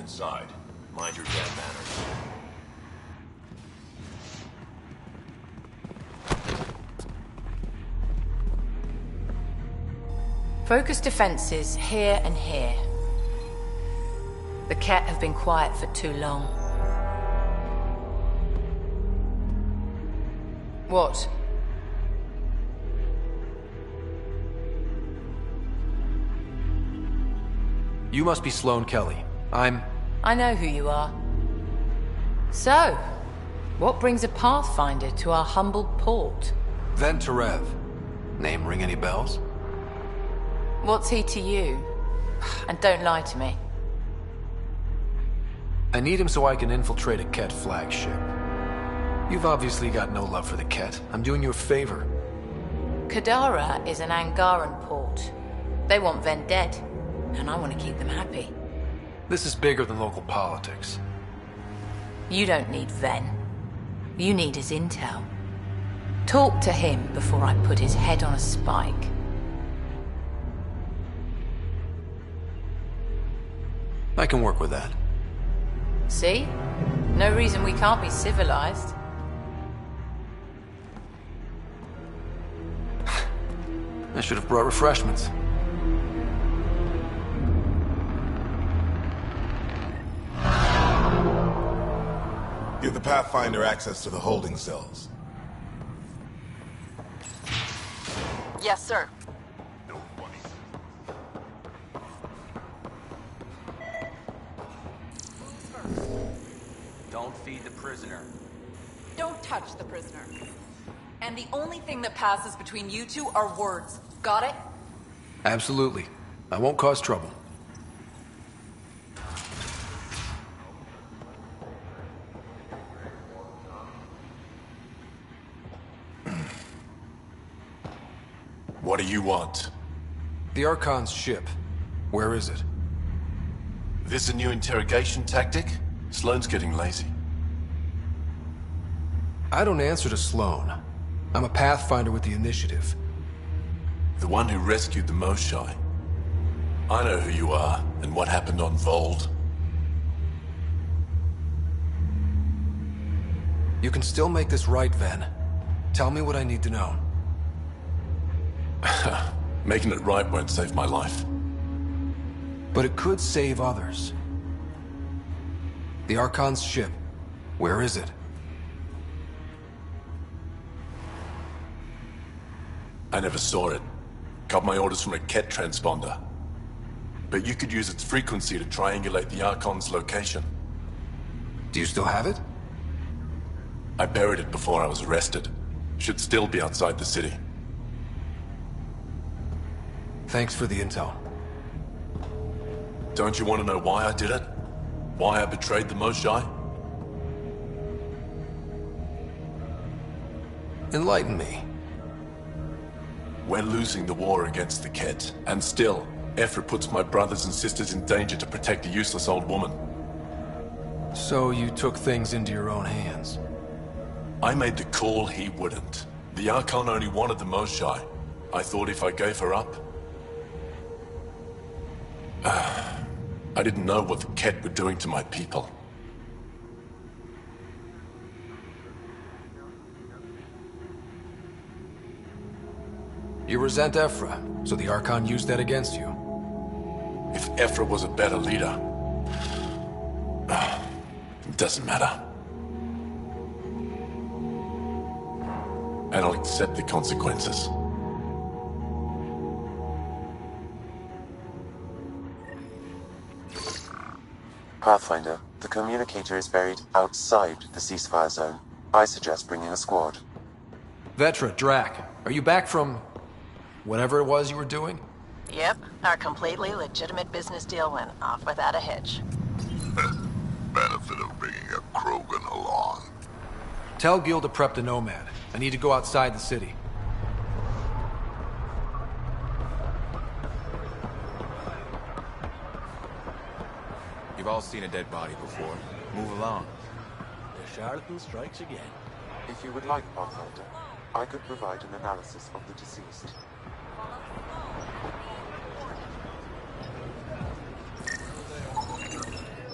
inside. Mind your damn manners. Focus defenses here and here. The Ket have been quiet for too long. What? You must be Sloane Kelly. I know who you are. So, what brings a Pathfinder to our humble port? Venterev. Name ring any bells? What's he to you? And don't lie to me. I need him so I can infiltrate a Ket flagship. You've obviously got no love for the Ket. I'm doing you a favor. Kadara is an Angaran port. They want Ven dead, and I want to keep them happy. This is bigger than local politics. You don't need Ven. You need his intel. Talk to him before I put his head on a spike. I can work with that. See? No reason we can't be civilized. I should have brought refreshments. Give the Pathfinder access to the holding cells. Yes, sir. Don't feed the prisoner. Don't touch the prisoner. And the only thing that passes between you two are words. Got it? Absolutely. I won't cause trouble. What do you want? The Archon's ship. Where is it? This a new interrogation tactic? Sloane's getting lazy. I don't answer to Sloane. I'm a Pathfinder with the initiative. The one who rescued the Moshai. I know who you are, and what happened on Vold. You can still make this right, Ven. Tell me what I need to know. Making it right won't save my life. But it could save others. The Archon's ship. Where is it? I never saw it. Got my orders from a Ket transponder. But you could use its frequency to triangulate the Archon's location. Do you still have it? I buried it before I was arrested. Should still be outside the city. Thanks for the intel. Don't you want to know why I did it? Why I betrayed the Moshai? Enlighten me. We're losing the war against the Ket, and still, Ephra puts my brothers and sisters in danger to protect a useless old woman. So you took things into your own hands? I made the call he wouldn't. The Archon only wanted the Moshai. I thought if I gave her up... I didn't know what the Ket were doing to my people. You resent Ephra, so the Archon used that against you. If Ephra was a better leader... it doesn't matter. And I'll accept the consequences. Pathfinder, the communicator is buried outside the ceasefire zone. I suggest bringing a squad. Vetra, Drac, are you back from... whatever it was you were doing? Yep, our completely legitimate business deal went off without a hitch. Benefit of bringing a Krogan along. Tell Gil to prep the Nomad. I need to go outside the city. You've all seen a dead body before. Move along. The charlatan strikes again. If you would like, Pathfinder, I could provide an analysis of the deceased.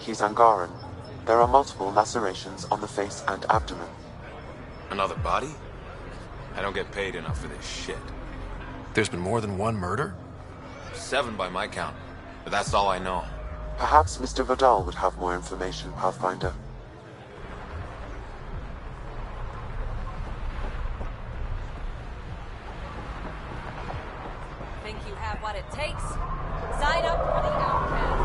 He's Angaran. There are multiple lacerations on the face and abdomen. Another body? I don't get paid enough for this shit. There's been more than one murder? 7 by my count, but that's all I know. Perhaps Mr. Vidal would have more information, Pathfinder. Think you have what it takes? Sign up for the Outcast.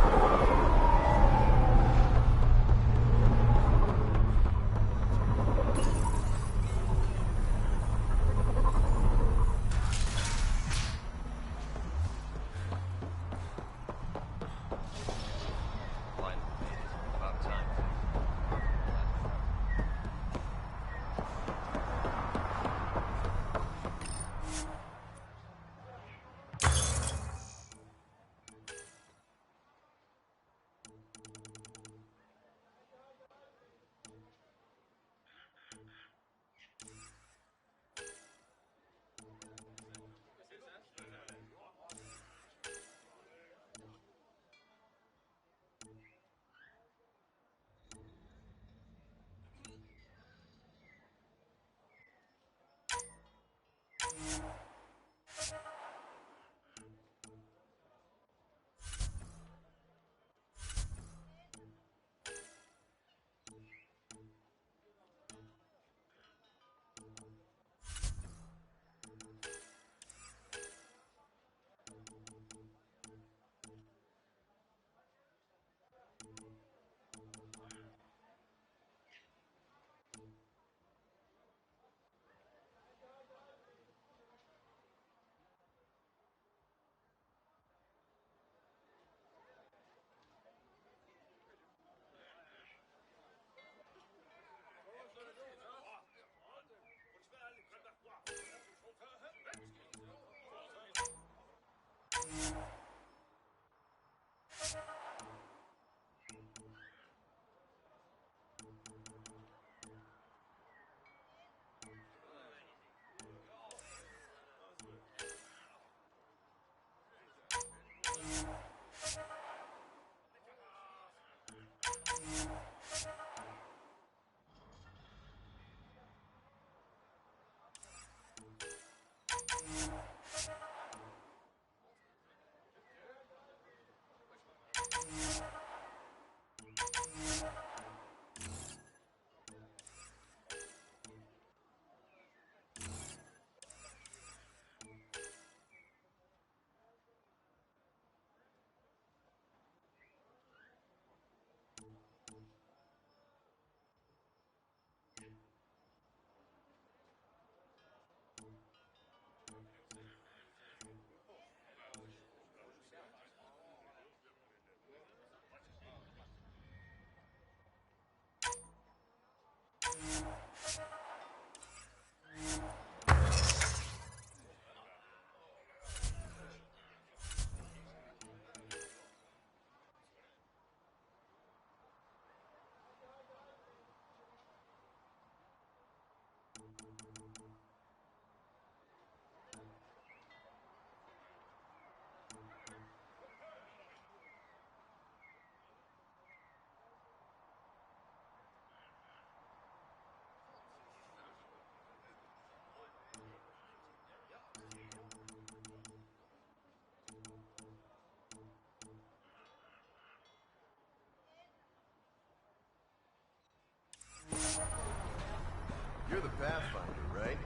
You're the Pathfinder, right?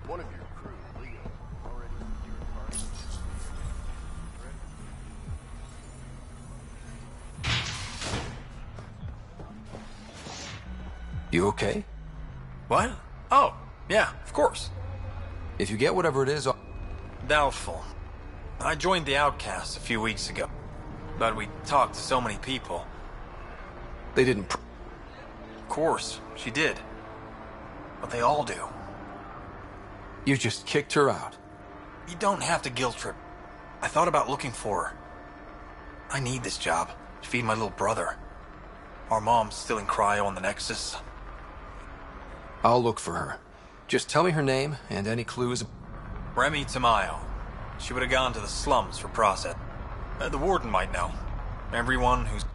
One of your crew, Leo, already your party. You okay? What? Oh, yeah, of course. If you get whatever it is, Doubtful. I joined the Outcasts a few weeks ago, but we talked to so many people. They didn't. Of course, she did. But they all do. You just kicked her out. You don't have to guilt trip. I thought about looking for her. I need this job to feed my little brother. Our mom's still in cryo on the Nexus. I'll look for her. Just tell me her name and any clues. Remy Tamayo. She would have gone to the slums for process. The warden might know. Everyone who's...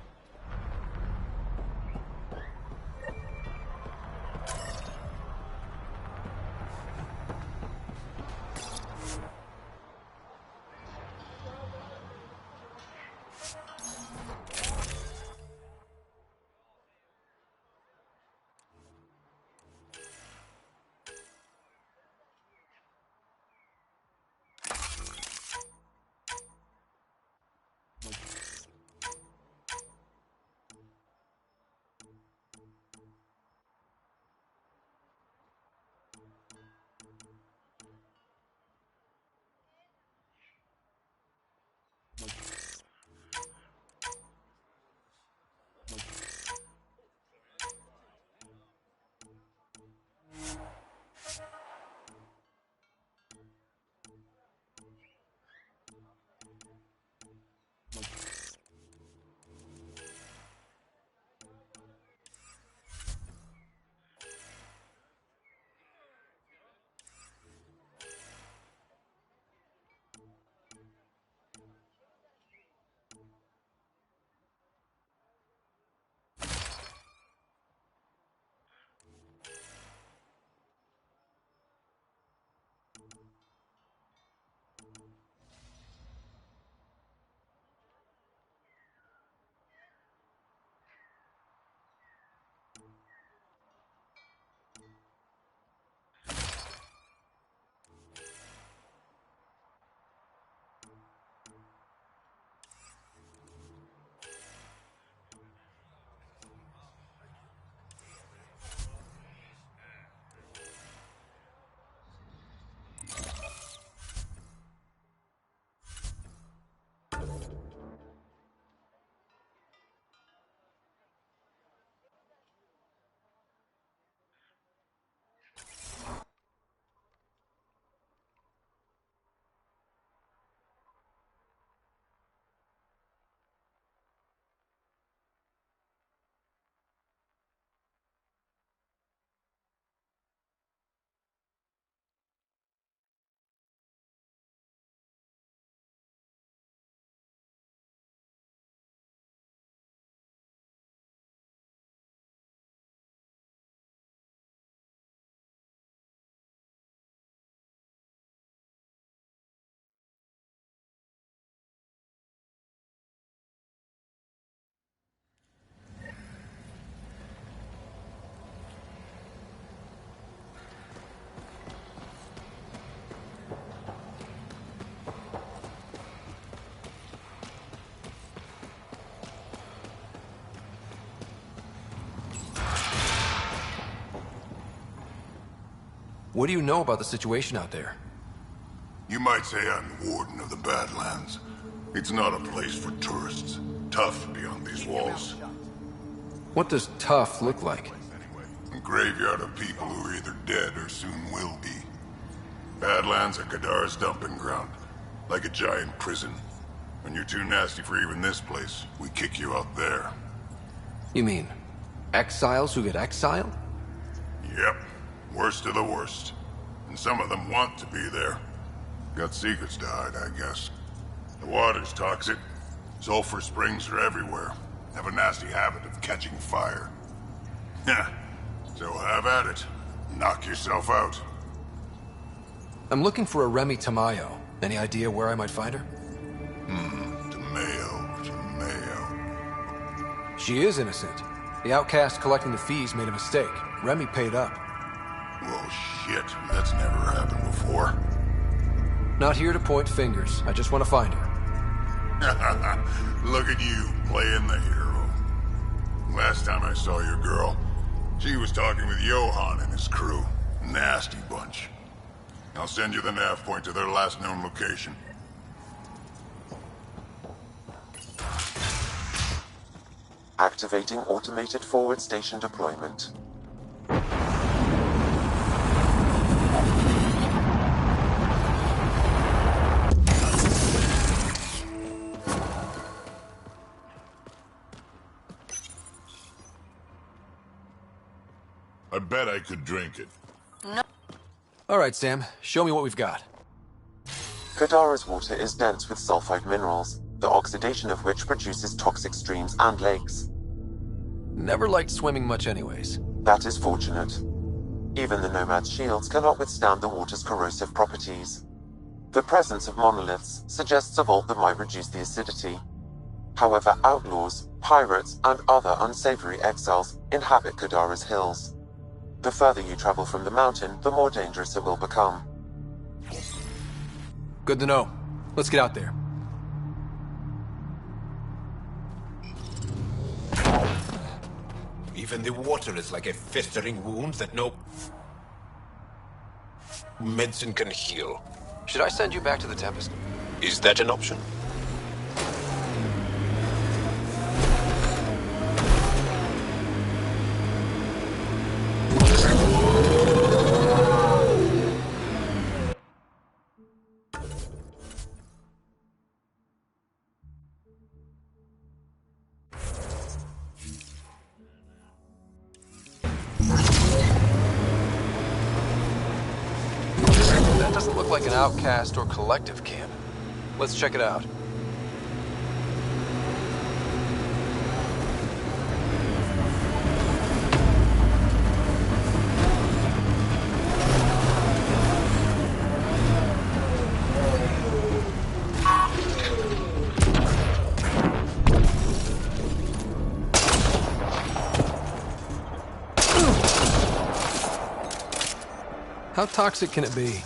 What do you know about the situation out there? You might say I'm the warden of the Badlands. It's not a place for tourists. Tough beyond these walls. What does tough look like? A graveyard of people who are either dead or soon will be. Badlands are Kadar's dumping ground. Like a giant prison. When you're too nasty for even this place, we kick you out there. You mean exiles who get exiled? Yep. Worst of the worst. And some of them want to be there. Got secrets to hide, I guess. The water's toxic. Sulfur springs are everywhere. Have a nasty habit of catching fire. Heh. So have at it. Knock yourself out. I'm looking for a Remy Tamayo. Any idea where I might find her? Tamayo. She is innocent. The outcast collecting the fees made a mistake. Remy paid up. Well, shit. That's never happened before. Not here to point fingers. I just want to find her. Look at you, playing the hero. Last time I saw your girl, she was talking with Johan and his crew. Nasty bunch. I'll send you the nav point to their last known location. Activating automated forward station deployment. I bet I could drink it. No. All right, Sam. Show me what we've got. Kadara's water is dense with sulfide minerals, the oxidation of which produces toxic streams and lakes. Never liked swimming much anyways. That is fortunate. Even the Nomad's shields cannot withstand the water's corrosive properties. The presence of monoliths suggests a vault that might reduce the acidity. However, outlaws, pirates, and other unsavory exiles inhabit Kadara's hills. The further you travel from the mountain, the more dangerous it will become. Good to know. Let's get out there. Even the water is like a festering wound that no medicine can heal. Should I send you back to the Tempest? Is that an option? That doesn't look like an outcast or collective camp. Let's check it out. How toxic can it be?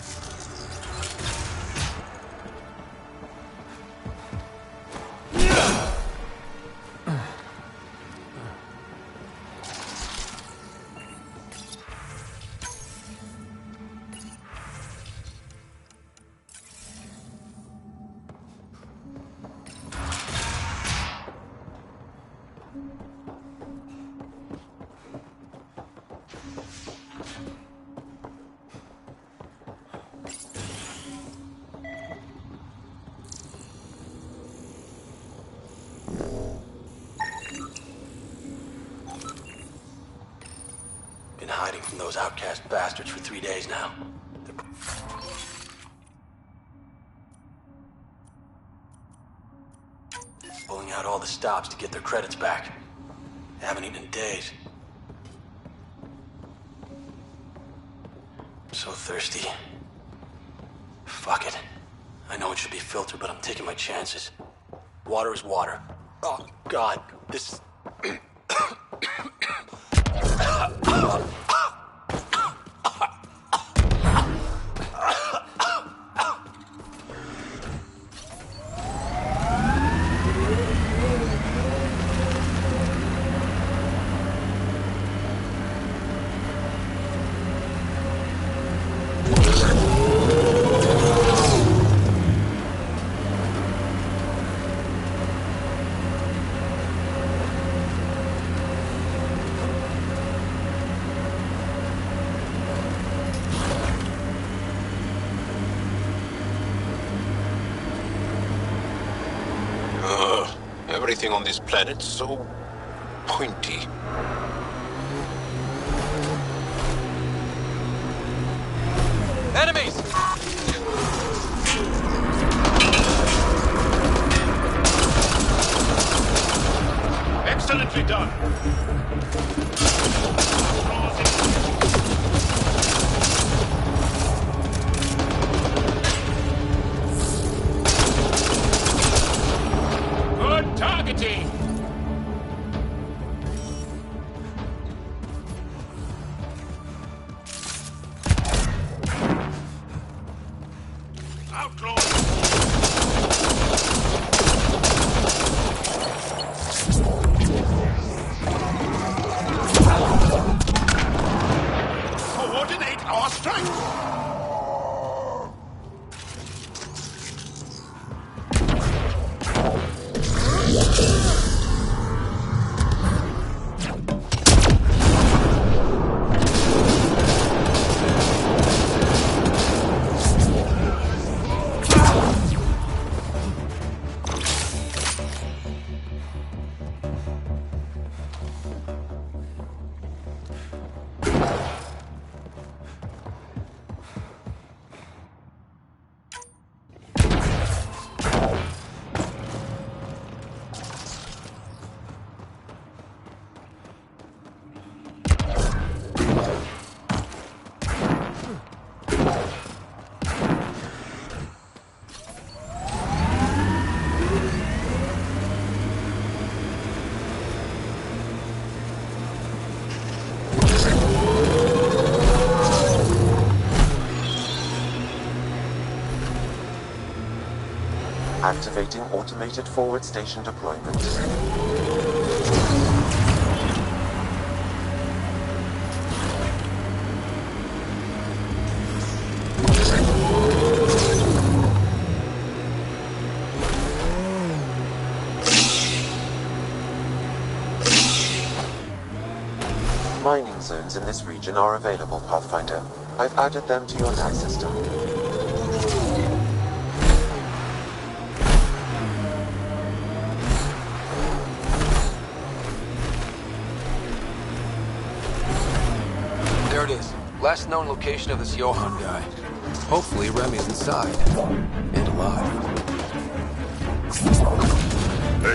Been hiding from those outcast bastards for 3 days now. They're pulling out all the stops to get their credits back. Haven't eaten in days. I'm so thirsty. Fuck it. I know it should be filtered, but I'm taking my chances. Water is water. Oh, God. This... everything on this planet so pointy? Enemies! Excellently done. Good targeting. Coordinate our strength! Activating automated forward station deployment. Mining zones in this region are available, Pathfinder. I've added them to your nav system. There it is. Last known location of this Johann guy. Hopefully Remy's inside. And alive.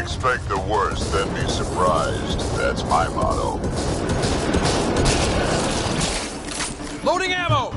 Expect the worst, then be surprised. That's my motto. Loading ammo!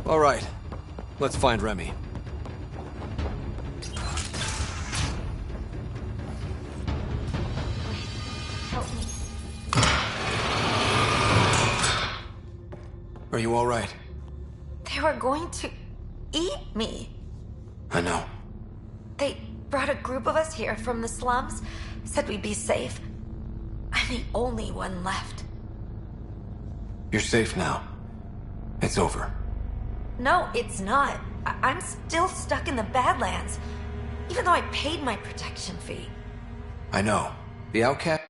All right. Let's find Remy. Are you all right? They were going to eat me. I know. They brought a group of us here from the slums, said we'd be safe. I'm the only one left. You're safe now. It's over. No, it's not. I'm still stuck in the Badlands, even though I paid my protection fee. I know. The outcast...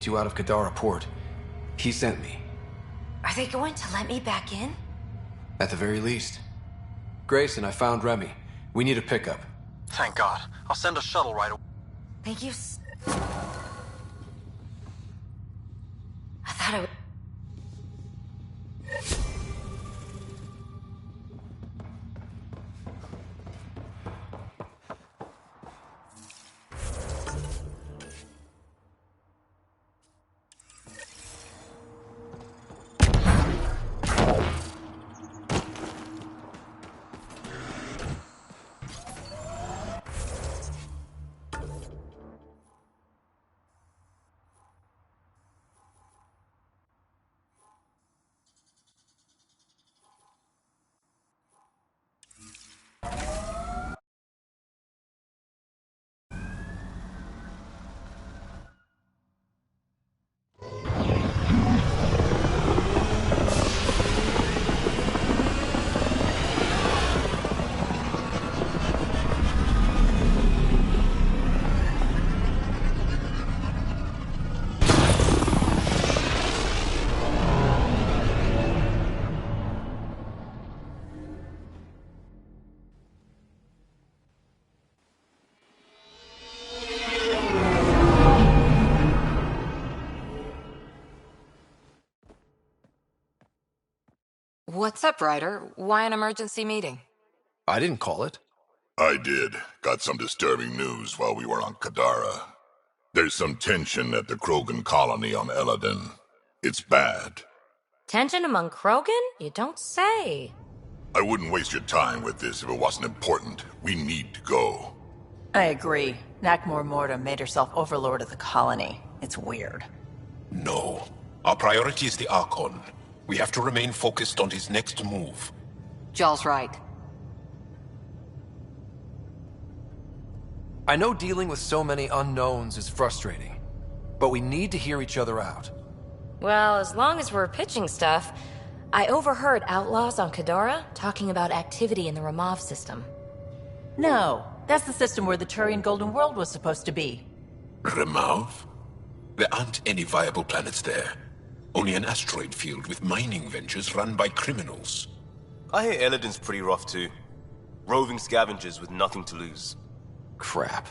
You out of Kadara Port. He sent me. Are they going to let me back in? At the very least. Grayson, I found Remy. We need a pickup. Thank God. I'll send a shuttle right away. Thank you. I thought I would. What's up, Ryder? Why an emergency meeting? I didn't call it. I did. Got some disturbing news while we were on Kadara. There's some tension at the Krogan colony on Eladin. It's bad. Tension among Krogan? You don't say. I wouldn't waste your time with this if it wasn't important. We need to go. I agree. Nakmor Morta made herself overlord of the colony. It's weird. No. Our priority is the Archon. We have to remain focused on his next move. Jall's right. I know dealing with so many unknowns is frustrating, but we need to hear each other out. Well, as long as we're pitching stuff, I overheard outlaws on Kadara talking about activity in the Ramav system. No, that's the system where the Turian Golden World was supposed to be. Remav? There aren't any viable planets there. Only an asteroid field with mining ventures run by criminals. I hear Eladin's pretty rough too. Roving scavengers with nothing to lose. Crap.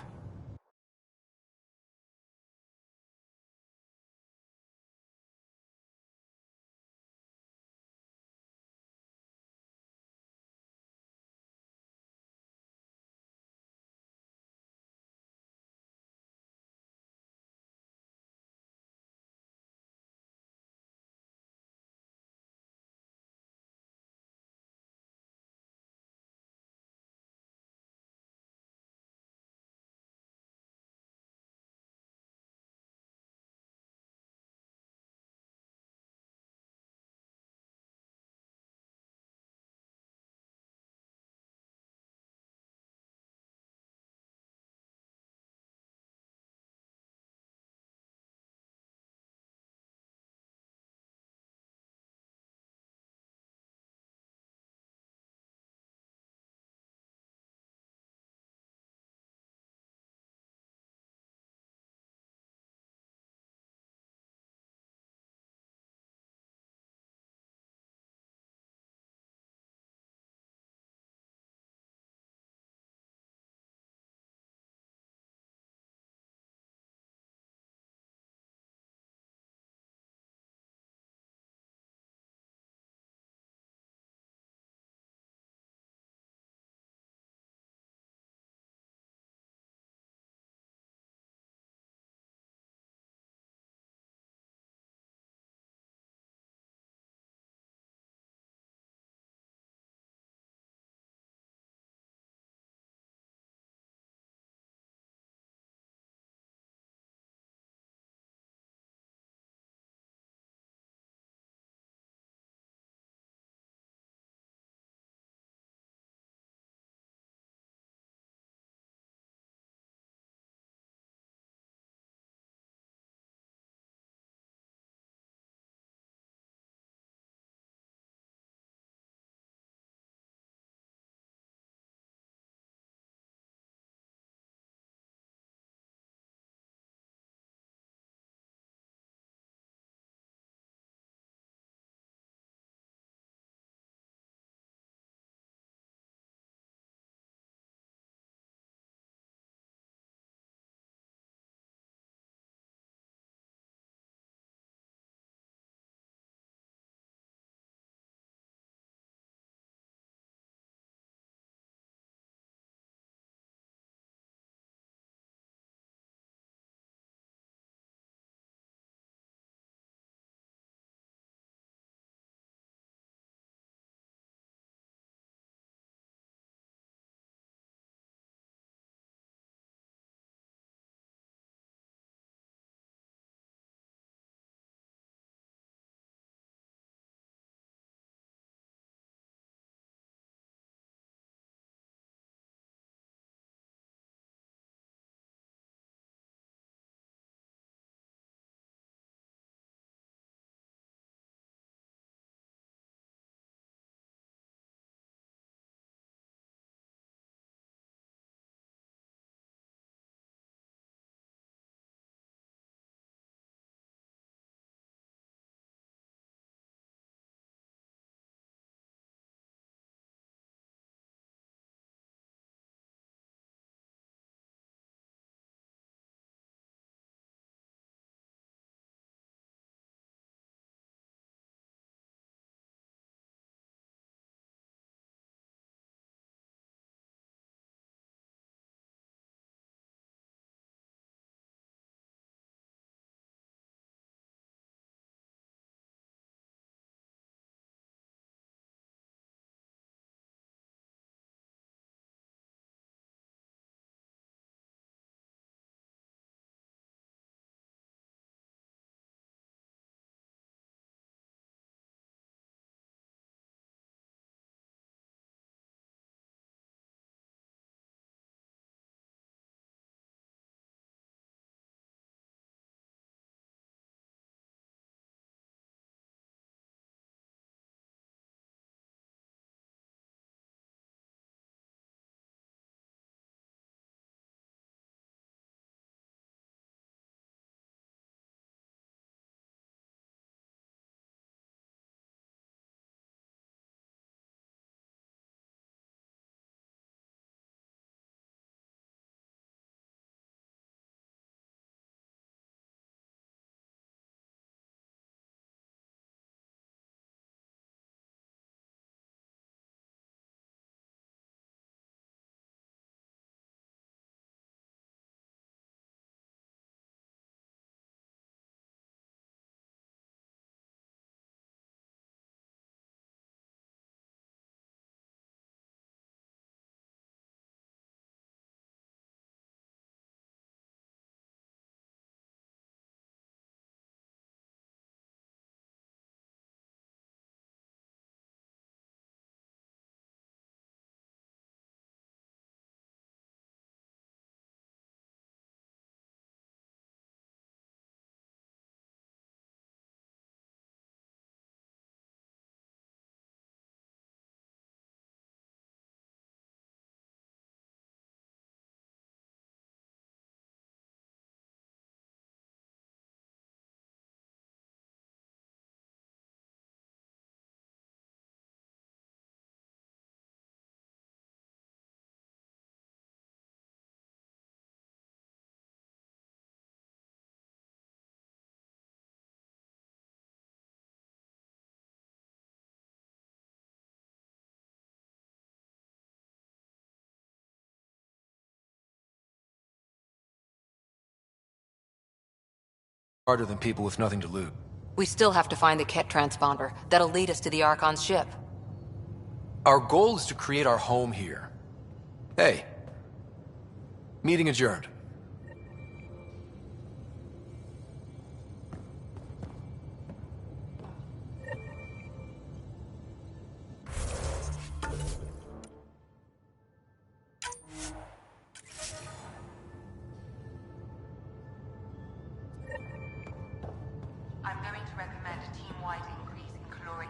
Harder than people with nothing to loot. We still have to find the Ket transponder. That'll lead us to the Archon's ship. Our goal is to create our home here. Hey. Meeting adjourned. I'm going to recommend a team-wide increase in caloric